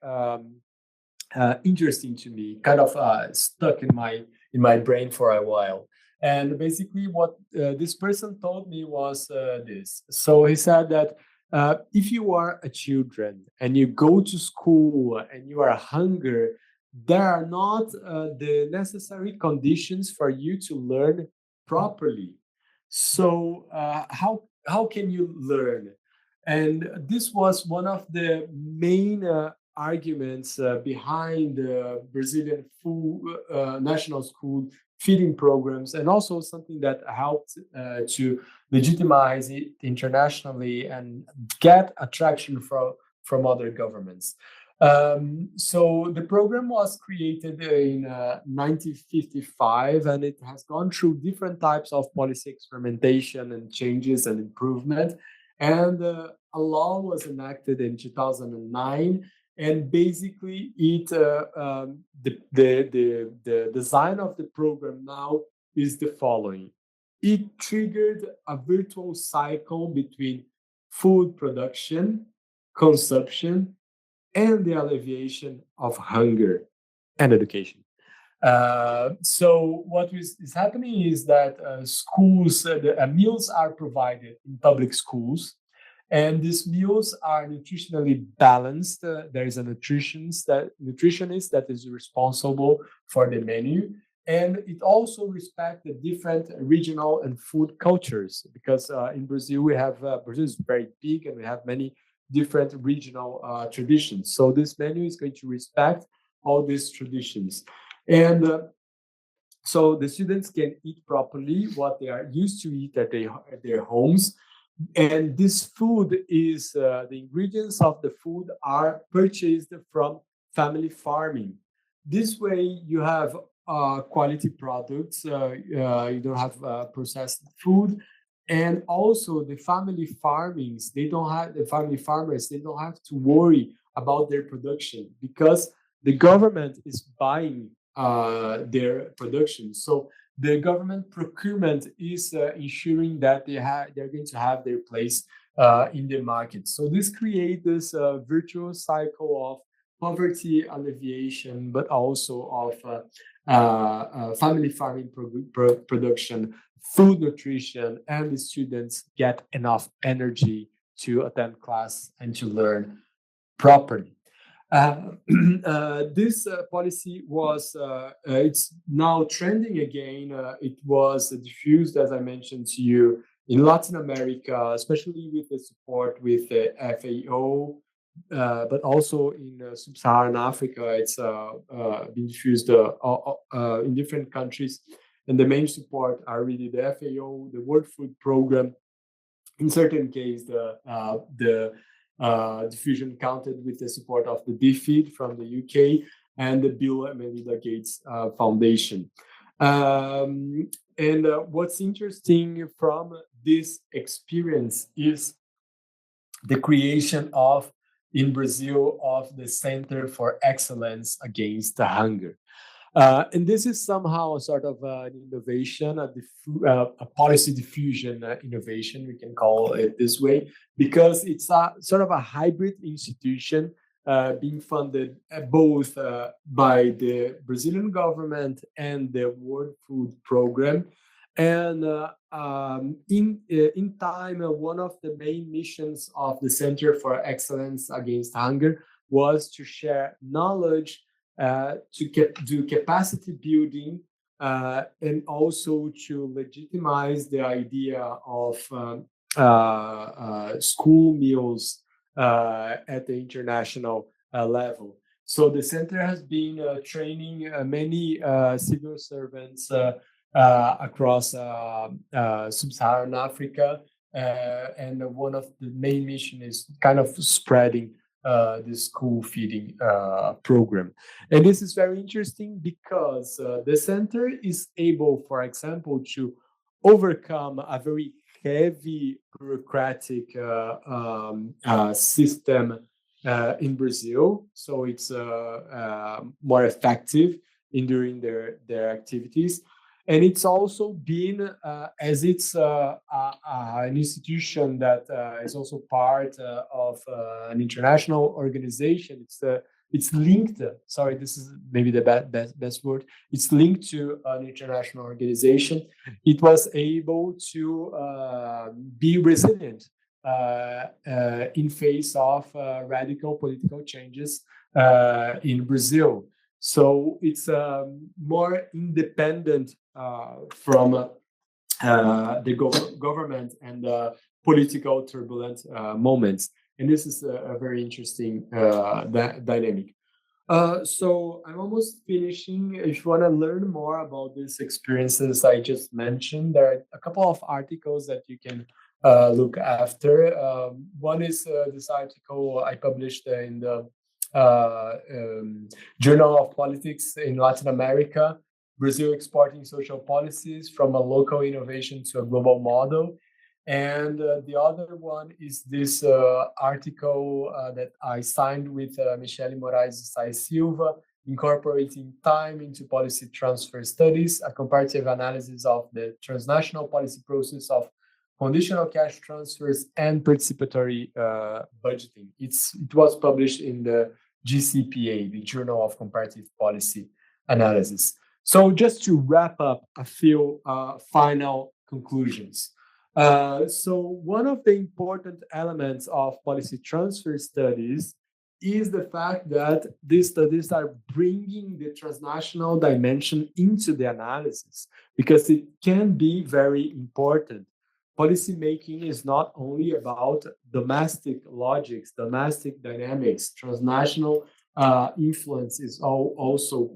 [SPEAKER 2] interesting to me, kind of stuck in my brain for a while. And basically what this person told me was this. So he said that if you are a children and you go to school and you are hungry, there are not the necessary conditions for you to learn properly. So how can you learn? And this was one of the main arguments behind the Brazilian national school feeding programs, and also something that helped to legitimize it internationally and get attraction from other governments. So the program was created in 1955, and it has gone through different types of policy experimentation and changes and improvement. And a law was enacted in 2009, and basically the design of the program now is the following. It triggered a virtual cycle between food production, consumption, and the alleviation of hunger and education. So what is happening is that schools, meals are provided in public schools, and these meals are nutritionally balanced. There is a nutritionist that is responsible for the menu, and it also respects the different regional and food cultures, because in Brazil Brazil is very big, and we have many different regional traditions. So this menu is going to respect all these traditions. And so the students can eat properly what they are used to eat at their homes. And this food is, the ingredients of the food are purchased from family farming. This way you have quality products, you don't have processed food. And also the family farmers, they don't have to worry about their production, because the government is buying their production. So the government procurement is ensuring that they're going to have their place in the market. So this creates this virtuous cycle of poverty alleviation, but also of family farming production, food nutrition, and the students get enough energy to attend class and to learn properly. This policy was, it's now trending again. It was diffused, as I mentioned to you, in Latin America, especially with the support with the FAO, but also in sub-Saharan Africa. It's been diffused in different countries. And the main support are really the FAO, the World Food Program. In certain cases, the diffusion counted with the support of the DFID from the UK and the Bill and Melinda Gates Foundation. And what's interesting from this experience is the creation in Brazil of the Center for Excellence Against Hunger. And this is somehow a sort of an innovation, a policy diffusion innovation, we can call it this way, because it's a sort of a hybrid institution being funded both by the Brazilian government and the World Food Program. And in time, one of the main missions of the Center for Excellence Against Hunger was to share knowledge, to do capacity building, and also to legitimize the idea of school meals at the international level. So the center has been training many civil servants across sub-Saharan Africa, and one of the main mission is kind of spreading the school feeding program. And this is very interesting because the center is able, for example, to overcome a very heavy bureaucratic system in Brazil. So it's more effective in doing their activities. And it's also been, as it's an institution that is also part of an international organization. It's linked. Sorry, this is maybe the best word. It's linked to an international organization. It was able to be resilient in face of radical political changes in Brazil. So it's more independent from the government and political turbulent moments. And this is a very interesting dynamic. So I'm almost finishing. If you want to learn more about these experiences I just mentioned, there are a couple of articles that you can look after. One is this article I published in the Journal of Politics in Latin America, Brazil exporting social policies from a local innovation to a global model. And the other one is this article that I signed with Michele Moraes Sai Silva, incorporating time into policy transfer studies, a comparative analysis of the transnational policy process of conditional cash transfers and participatory budgeting. It was published in the GCPA, the Journal of Comparative Policy Analysis. So just to wrap up a few final conclusions. So one of the important elements of policy transfer studies is the fact that these studies are bringing the transnational dimension into the analysis, because it can be very important. Policymaking is not only about domestic logics, domestic dynamics, transnational influence is also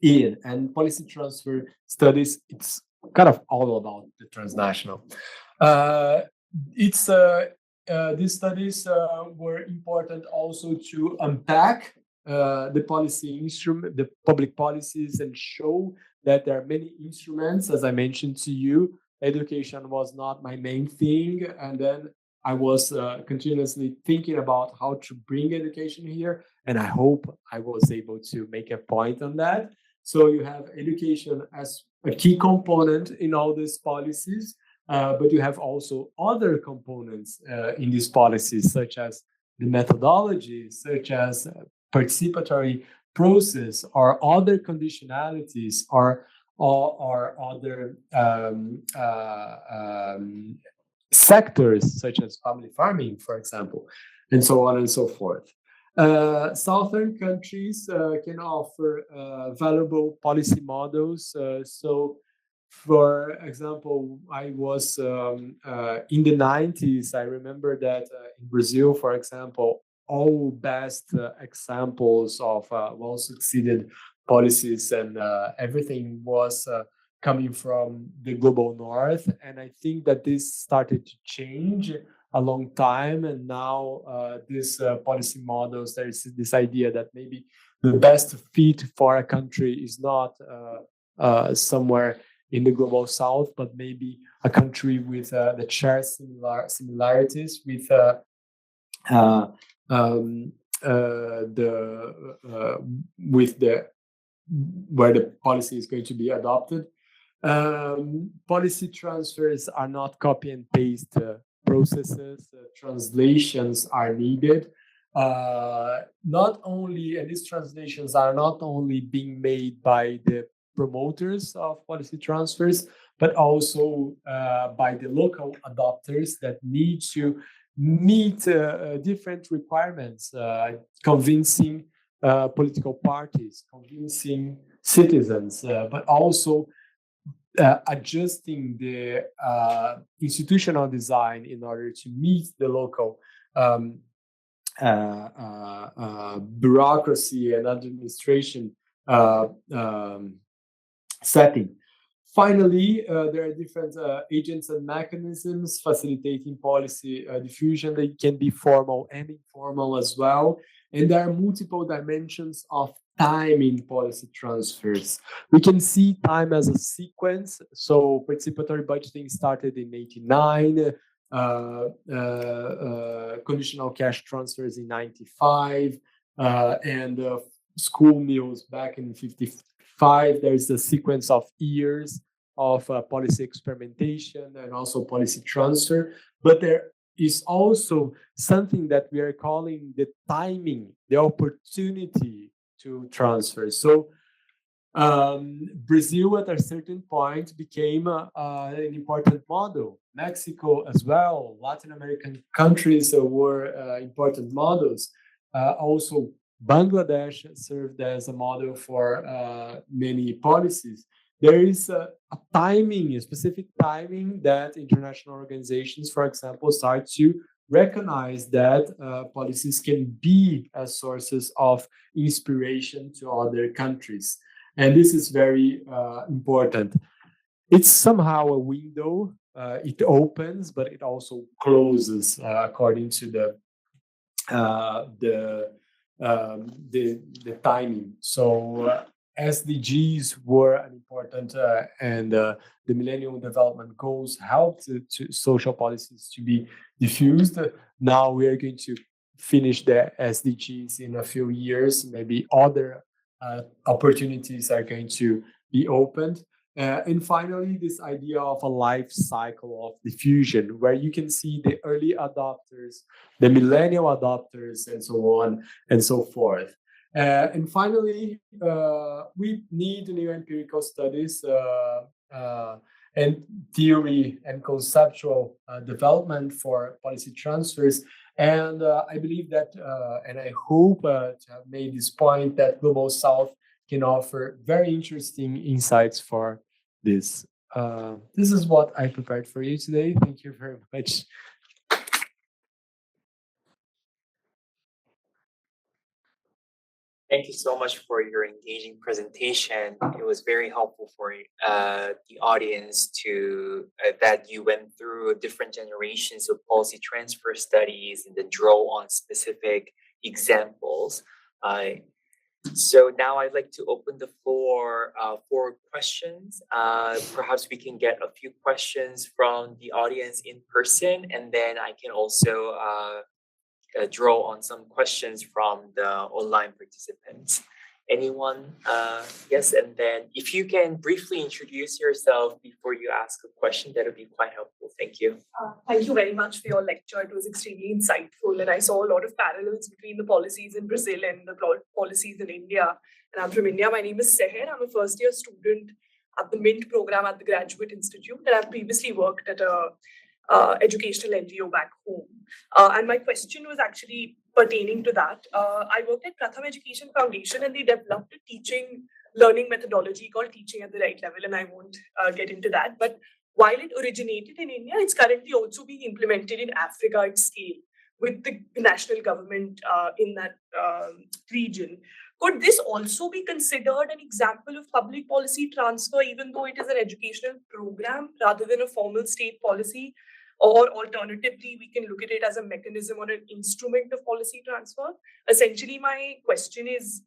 [SPEAKER 2] in, and policy transfer studies, it's kind of all about the transnational. These studies were important also to unpack the policy instrument, the public policies, and show that there are many instruments. As I mentioned to you, education was not my main thing, and then I was continuously thinking about how to bring education here, and I hope I was able to make a point on that. So you have education as a key component in all these policies, but you have also other components in these policies, such as the methodology, such as participatory process, or other conditionalities, or other sectors, such as family farming, for example, and so on and so forth. Southern countries can offer valuable policy models. So, for example, I was in the 90s. I remember that in Brazil, for example, all best examples of well-succeeded policies and everything was coming from the global north. And I think that this started to change a long time, and now these policy models, there is this idea that maybe the best fit for a country is not somewhere in the global south, but maybe a country with that shares similarities with where the policy is going to be adopted. Policy transfers are not copy and paste processes. Translations are needed. Not only, and these translations are not only being made by the promoters of policy transfers, but also by the local adopters that need to meet different requirements, convincing political parties, convincing citizens, but also adjusting the institutional design in order to meet the local bureaucracy and administration setting. Finally, there are different agents and mechanisms facilitating policy diffusion. They can be formal and informal as well. And there are multiple dimensions of time in policy transfers. We can see time as a sequence. So participatory budgeting started in 89, conditional cash transfers in 95, and school meals back in 55. There is a sequence of years of policy experimentation and also policy transfer. But there is also something that we are calling the timing, the opportunity to transfer. So Brazil at a certain point became an important model. Mexico as well, Latin American countries were important models. Also, Bangladesh served as a model for many policies. There is a timing, a specific timing that international organizations, for example, start to recognize that policies can be as sources of inspiration to other countries. And this is very important. It's somehow a window. It opens, but it also closes according to the the timing. So SDGs were an important and the Millennium Development Goals helped to social policies to be diffused. Now we are going to finish the SDGs in a few years. Maybe other opportunities are going to be opened. And finally, this idea of a life cycle of diffusion, where you can see the early adopters, the millennial adopters, and so on and so forth. And finally, we need new empirical studies and theory and conceptual development for policy transfers. And I believe that, and I hope to have made this point, that Global South can offer very interesting insights for this. This is what I prepared for you today. Thank you very much.
[SPEAKER 1] Thank you so much for your engaging presentation. It was very helpful for the audience to that you went through different generations of policy transfer studies and then draw on specific examples. So now I'd like to open the floor for questions. Perhaps we can get a few questions from the audience in person, and then I can also draw on some questions from the online participants. Anyone? Yes, and then if you can briefly introduce yourself before you ask a question, that would be quite helpful. Thank you.
[SPEAKER 3] Thank you very much for your lecture. It was extremely insightful, and I saw a lot of parallels between the policies in Brazil and the policies in India. And I'm from India. My name is Seher. I'm a first-year student at the MINT program at the Graduate Institute, and I've previously worked at a educational NGO back home. And my question was actually pertaining to that. I worked at Pratham Education Foundation, and they developed a teaching learning methodology called Teaching at the Right Level, and I won't get into that. But while it originated in India, it's currently also being implemented in Africa at scale with the national government in that region. Could this also be considered an example of public policy transfer, even though it is an educational program rather than a formal state policy? Or alternatively, we can look at it as a mechanism or an instrument of policy transfer. Essentially, my question is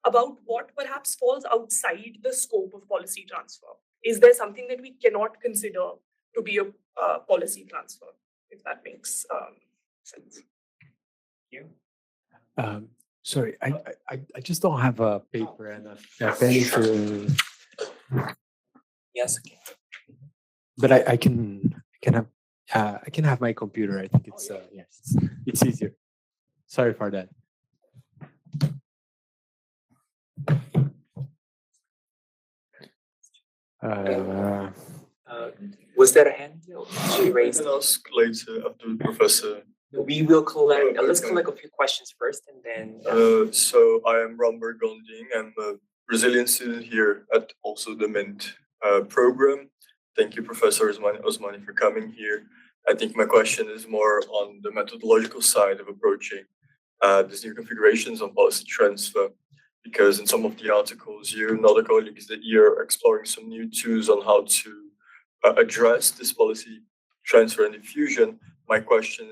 [SPEAKER 3] about what perhaps falls outside the scope of policy transfer. Is there something that we cannot consider to be a policy transfer, if that makes sense?
[SPEAKER 1] Thank
[SPEAKER 2] you. Sorry, I just don't have a paper and a pen to.
[SPEAKER 1] Yes. Okay.
[SPEAKER 2] But I can have my computer. I think it's yes, it's easier. Sorry for that.
[SPEAKER 1] Was there a hand she raised?
[SPEAKER 4] I can ask later after the professor.
[SPEAKER 1] We will collect. Let's collect a few questions first, and then.
[SPEAKER 4] So I am Ramber Gonding. I'm a Brazilian student here at also the MINT program. Thank you, Professor Osmany, for coming here. I think my question is more on the methodological side of approaching these new configurations on policy transfer, because in some of the articles, you and other colleagues that you're exploring some new tools on how to address this policy transfer and diffusion. My question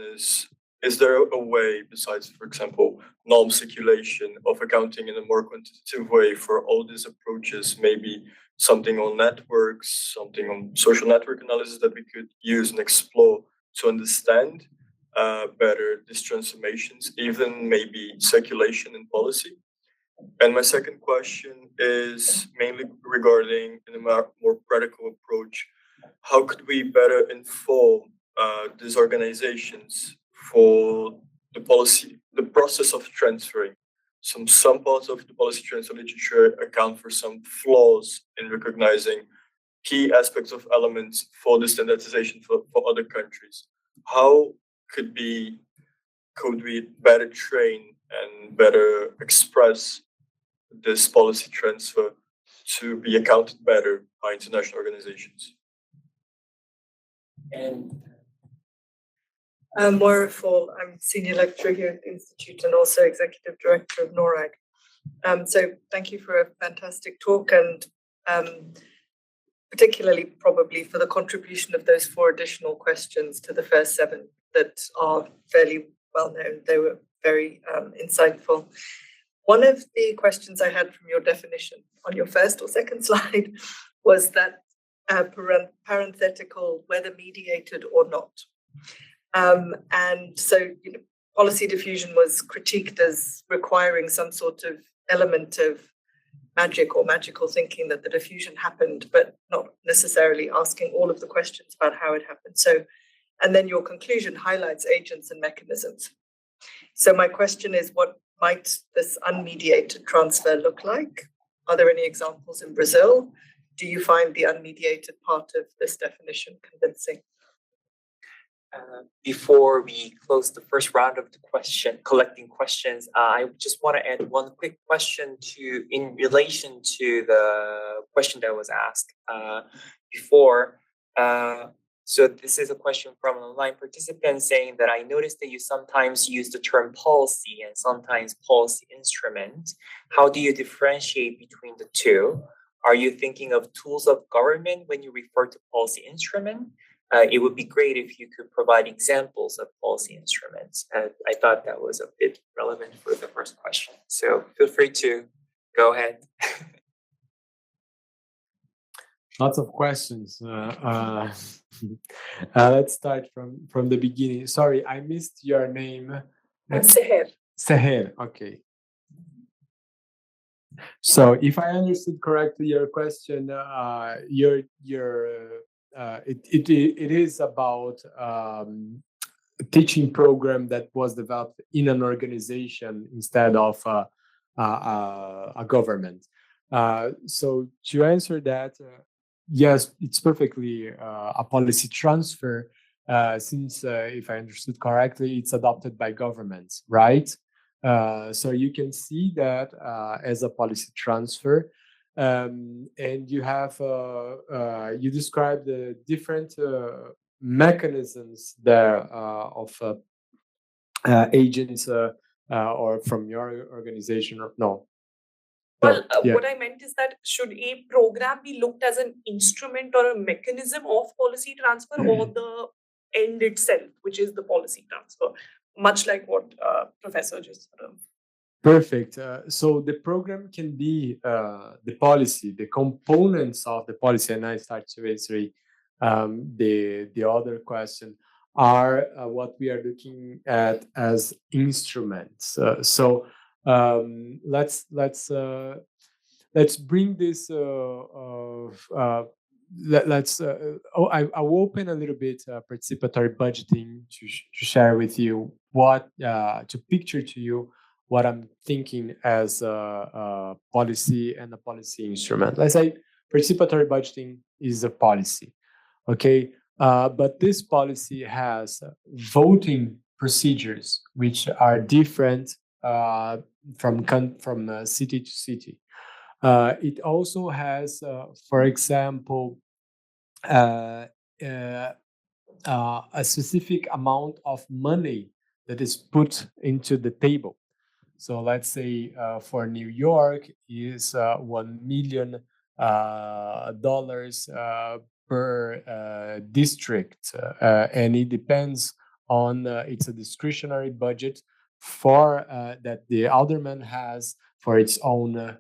[SPEAKER 4] is there a way, besides, for example, norm circulation, of accounting in a more quantitative way for all these approaches, maybe something on networks, something on social network analysis that we could use and explore to understand better these transformations, even maybe circulation in policy? And my second question is mainly regarding in a more practical approach. How could we better inform these organizations for the process of transferring? Some parts of the policy transfer literature account for some flaws in recognizing key aspects of elements for the standardization for other countries. How could we better train and better express this policy transfer to be accounted better by international organizations?
[SPEAKER 1] And
[SPEAKER 3] I'm Moira Fall. I'm senior lecturer here at the Institute and also executive director of NORRAG. So thank you for a fantastic talk, and particularly probably for the contribution of those 4 additional questions to the first 7 that are fairly well known. They were very insightful.
[SPEAKER 5] One of the questions I had from your definition on your first or second slide was that parenthetical, whether mediated or not. And so, policy diffusion was critiqued as requiring some sort of element of magic or magical thinking that the diffusion happened, but not necessarily asking all of the questions about how it happened. So, and then your conclusion highlights agents and mechanisms. So my question is, what might this unmediated transfer look like? Are there any examples in Brazil? Do you find the unmediated part of this definition convincing?
[SPEAKER 1] Before we close the first round of the collecting questions, I just want to add one quick question in relation to the question that was asked before. So this is a question from an online participant saying that I noticed that you sometimes use the term policy and sometimes policy instrument. How do you differentiate between the two? Are you thinking of tools of government when you refer to policy instrument? It would be great if you could provide examples of policy instruments. I thought that was a bit relevant for the first question. So feel free to go ahead.
[SPEAKER 2] Lots of questions. Let's start from the beginning. Sorry, I missed your name.
[SPEAKER 3] Seher.
[SPEAKER 2] Seher, okay. So if I understood correctly your question, it is about a teaching program that was developed in an organization instead of a government. So to answer that, yes, it's perfectly a policy transfer since, if I understood correctly, it's adopted by governments, right? So you can see that as a policy transfer. And you have, you describe the different mechanisms there of agents or from your organization or no?
[SPEAKER 3] Well, what I meant is that should a program be looked as an instrument or a mechanism of policy transfer or the end itself, which is the policy transfer, much like what Professor just sort of.
[SPEAKER 2] Perfect. So the program can be the policy, the components of the policy, and I start to answer the other question are what we are looking at as instruments. So let's bring this. I'll open a little bit participatory budgeting to share with you what to picture to you what I'm thinking as a policy and a policy instrument. Let's say participatory budgeting is a policy, okay? But this policy has voting procedures which are different from city to city. It also has, for example, a specific amount of money that is put into the table. So let's say for New York is $1 million per district, and it depends on it's a discretionary budget for that the alderman has for its own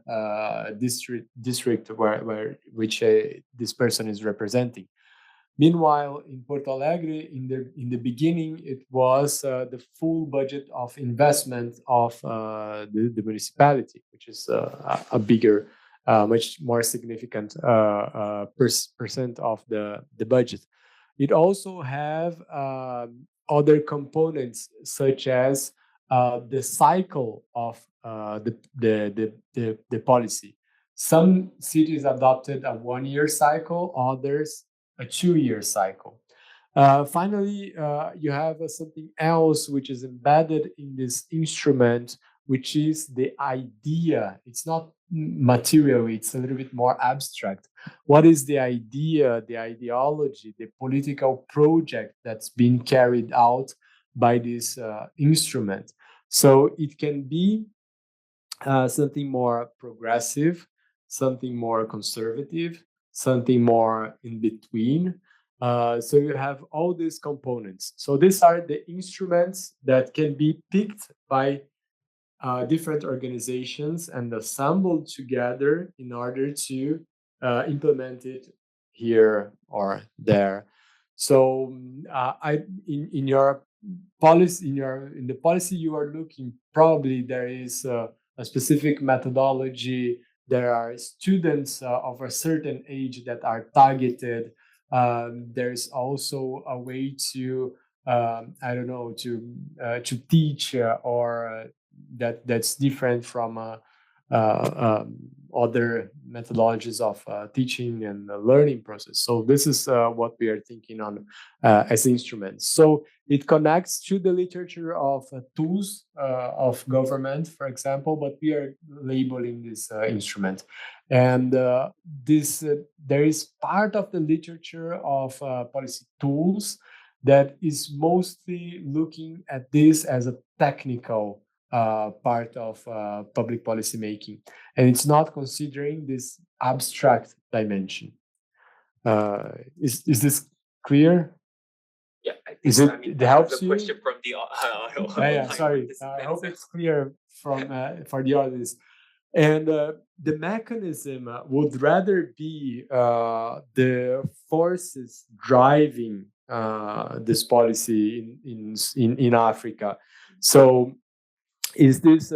[SPEAKER 2] district which this person is representing. Meanwhile, in Porto Alegre, in the beginning, it was the full budget of investment of the municipality, which is a bigger, much more significant percent of the budget. It also have other components such as the cycle of the policy. Some cities adopted a 1-year cycle, others a 2-year cycle. Finally, you have something else which is embedded in this instrument, which is the idea. It's not material, it's a little bit more abstract. What is the idea, the ideology, the political project that's being carried out by this instrument? So it can be something more progressive, something more conservative, something more in between. So you have all these components. So these are the instruments that can be picked by different organizations and assembled together in order to implement it here or there. So in your policy, in the policy you are looking, probably there is a specific methodology. There are students of a certain age that are targeted. There's also a way to I don't know, to teach or that's different from other methodologies of teaching and learning process. So this is what we are thinking on as instruments. So it connects to the literature of tools of government, for example, but we are labeling this instrument. And this there is part of the literature of policy tools that is mostly looking at this as a technical part of public policy making, and it's not considering this abstract dimension. Is this clear?
[SPEAKER 1] Yeah, I think
[SPEAKER 2] Is it,
[SPEAKER 1] I mean,
[SPEAKER 2] it helps
[SPEAKER 1] the
[SPEAKER 2] you?
[SPEAKER 1] question from the
[SPEAKER 2] Yeah, sorry. I hope it's clear from for the audience. And the mechanism would rather be the forces driving this policy in Africa. So is this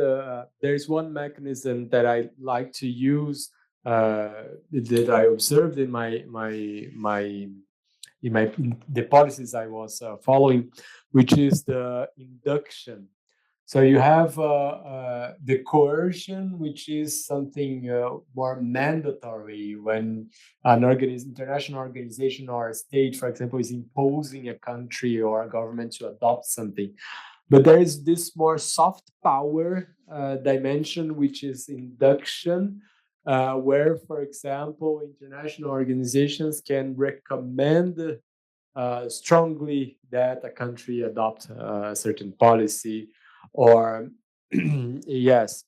[SPEAKER 2] there's one mechanism that I like to use that I observed in the policies I was following, which is the induction. So you have the coercion, which is something more mandatory when an international organization or a state, for example, is imposing a country or a government to adopt something. But there is this more soft power dimension, which is induction, where, for example, international organizations can recommend strongly that a country adopt a certain policy, or yes,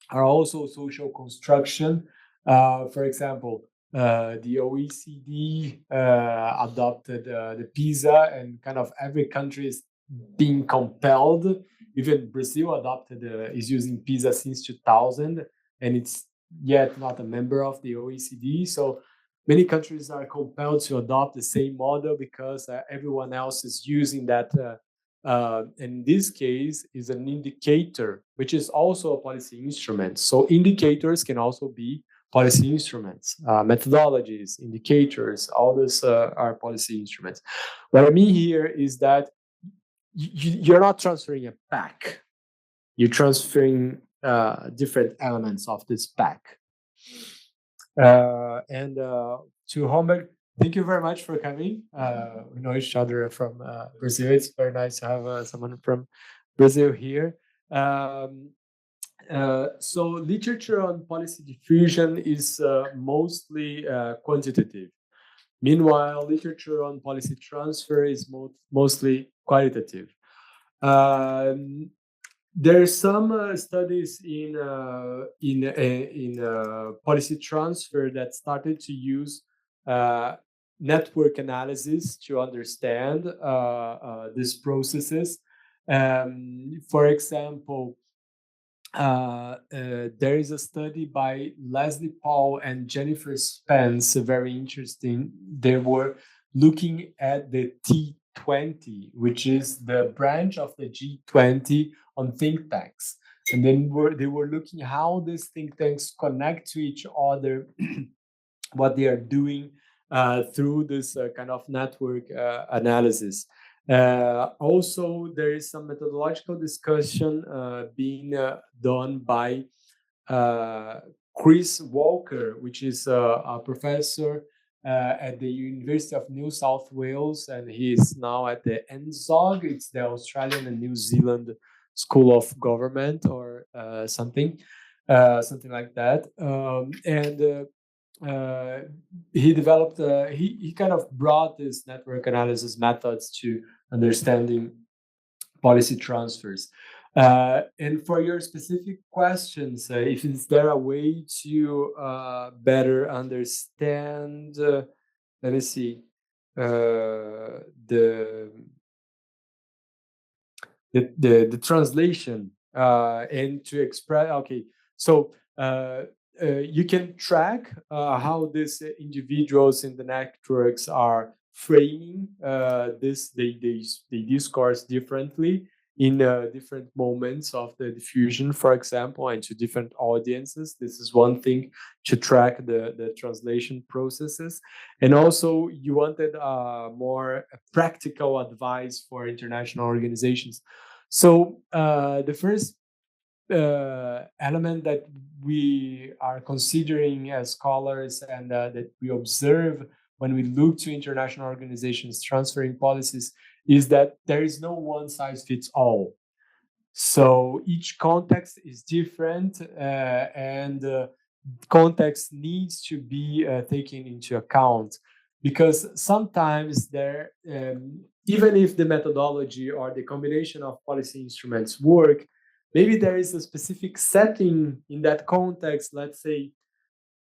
[SPEAKER 2] are also social construction. For example, the OECD adopted the PISA, and kind of every country is being compelled. Even Brazil adopted is using PISA since 2000, and it's yet not a member of the OECD. So many countries are compelled to adopt the same model because everyone else is using that. In this case, is an indicator, which is also a policy instrument. So indicators can also be policy instruments, methodologies, indicators, all this are policy instruments. What I mean here is that you're not transferring a pack. You're transferring different elements of this pack. And to Homberg, thank you very much for coming. We know each other from Brazil. It's very nice to have someone from Brazil here. So literature on policy diffusion is mostly quantitative. Meanwhile, literature on policy transfer is mostly qualitative. There are some studies in policy transfer that started to use network analysis to understand these processes. For example, there is a study by Leslie Paul and Jennifer Spence, very interesting. They were looking at the T20, which is the branch of the G20 on think tanks. And then they were looking how these think tanks connect to each other, what they are doing through this kind of network analysis. Also, there is some methodological discussion being done by Chris Walker, which is a professor at the University of New South Wales, and he is now at the NZOG. It's the Australian and New Zealand School of Government or something like that. He developed, he kind of brought this network analysis methods to understanding policy transfers. And for your specific questions, if is there a way to better understand, let me see, the translation and to express. Okay, so you can track how these individuals in the networks are framing the discourse differently in different moments of the diffusion, for example, and to different audiences. This is one thing, to track the translation processes. And also, you wanted more practical advice for international organizations. So the first element that we are considering as scholars and that we observe when we look to international organizations transferring policies is that there is no one size fits all. So each context is different, and context needs to be taken into account, because sometimes there, even if the methodology or the combination of policy instruments work, maybe there is a specific setting in that context, let's say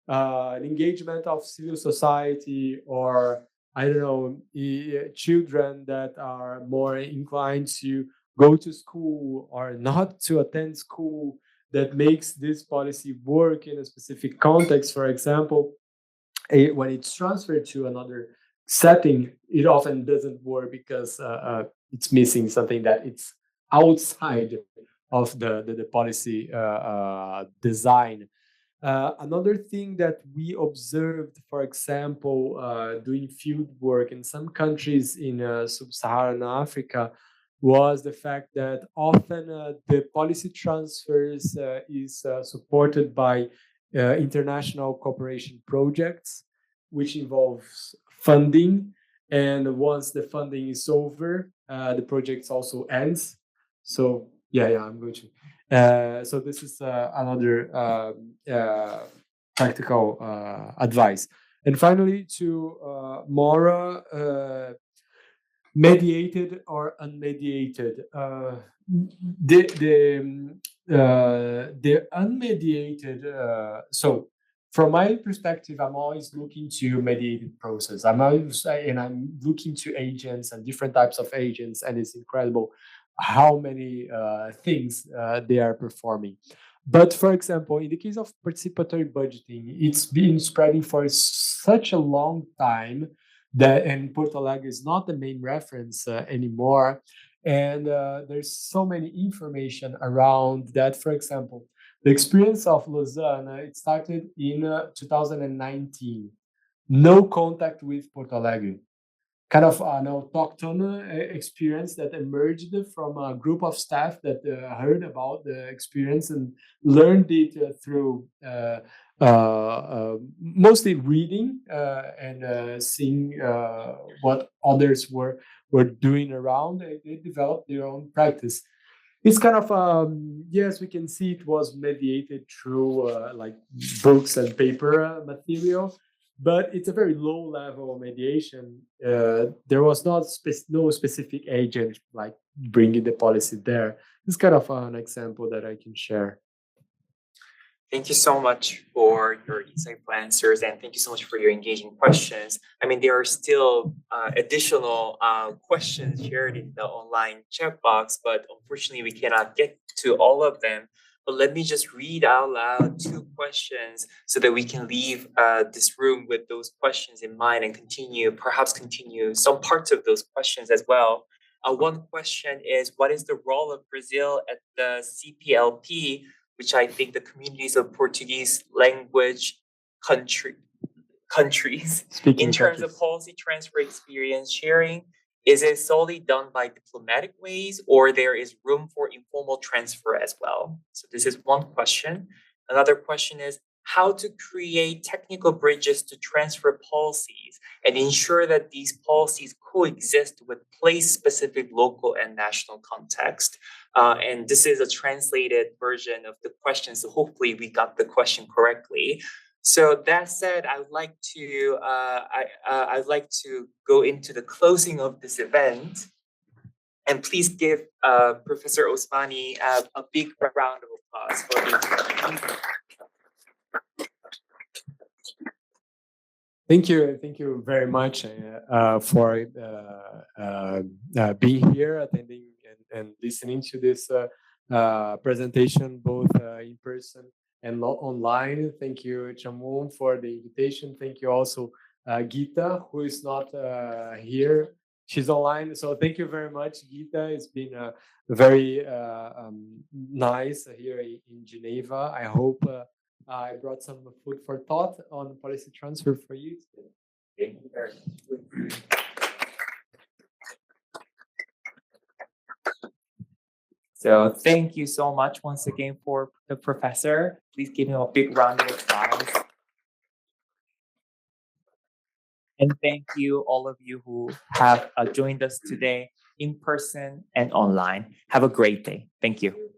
[SPEAKER 2] an engagement of civil society, or I don't know, children that are more inclined to go to school or not to attend school, that makes this policy work in a specific context. For example, when it's transferred to another setting, it often doesn't work because it's missing something that it's outside of the policy design. Another thing that we observed, for example, doing field work in some countries in sub-Saharan Africa, was the fact that often the policy transfers is supported by international cooperation projects, which involves funding. And once the funding is over, the project also ends. So yeah, I'm going to. So this is another practical advice. And finally, to Maura, mediated or unmediated. The unmediated. So, from my perspective, I'm always looking to mediated process. I'm looking to agents and different types of agents, and it's incredible how many things they are performing. But for example, in the case of participatory budgeting, it's been spreading for such a long time that, and Porto Alegre is not the main reference anymore. And there's so many information around that. For example, the experience of Lausanne, it started in 2019. No contact with Porto Alegre. Kind of an autochthon experience that emerged from a group of staff that heard about the experience and learned it through mostly reading and seeing what others were doing around. They developed their own practice. It's kind of yes, we can see it was mediated through like books and paper material, but it's a very low level of mediation. There was not no specific agent like bringing the policy there. It's kind of an example that I can share.
[SPEAKER 1] Thank you so much for your insightful answers, and thank you so much for your engaging questions. I mean, there are still additional questions shared in the online chat box, but unfortunately we cannot get to all of them. But let me just read out loud 2 questions so that we can leave this room with those questions in mind and perhaps continue some parts of those questions as well. One question is, what is the role of Brazil at the CPLP, which I think the communities of Portuguese language countries, in terms of policy transfer experience sharing? Is it solely done by diplomatic ways, or there is room for informal transfer as well? So this is one question. Another question is how to create technical bridges to transfer policies and ensure that these policies coexist with place-specific local and national context. And this is a translated version of the question, so hopefully we got the question correctly. So that said, I'd like to go into the closing of this event, and please give Professor Osmany a big round of applause for
[SPEAKER 2] Thank you very much for being here, attending and listening to this presentation, both in person and online. Thank you, Chamun, for the invitation. Thank you also, Gita, who is not here. She's online. So thank you very much, Gita. It's been very nice here in Geneva. I hope I brought some food for thought on policy transfer for you today.
[SPEAKER 1] Thank you very much. So thank you so much once again for the professor. Please give him a big round of applause. And thank you all of you who have joined us today in person and online. Have a great day. Thank you.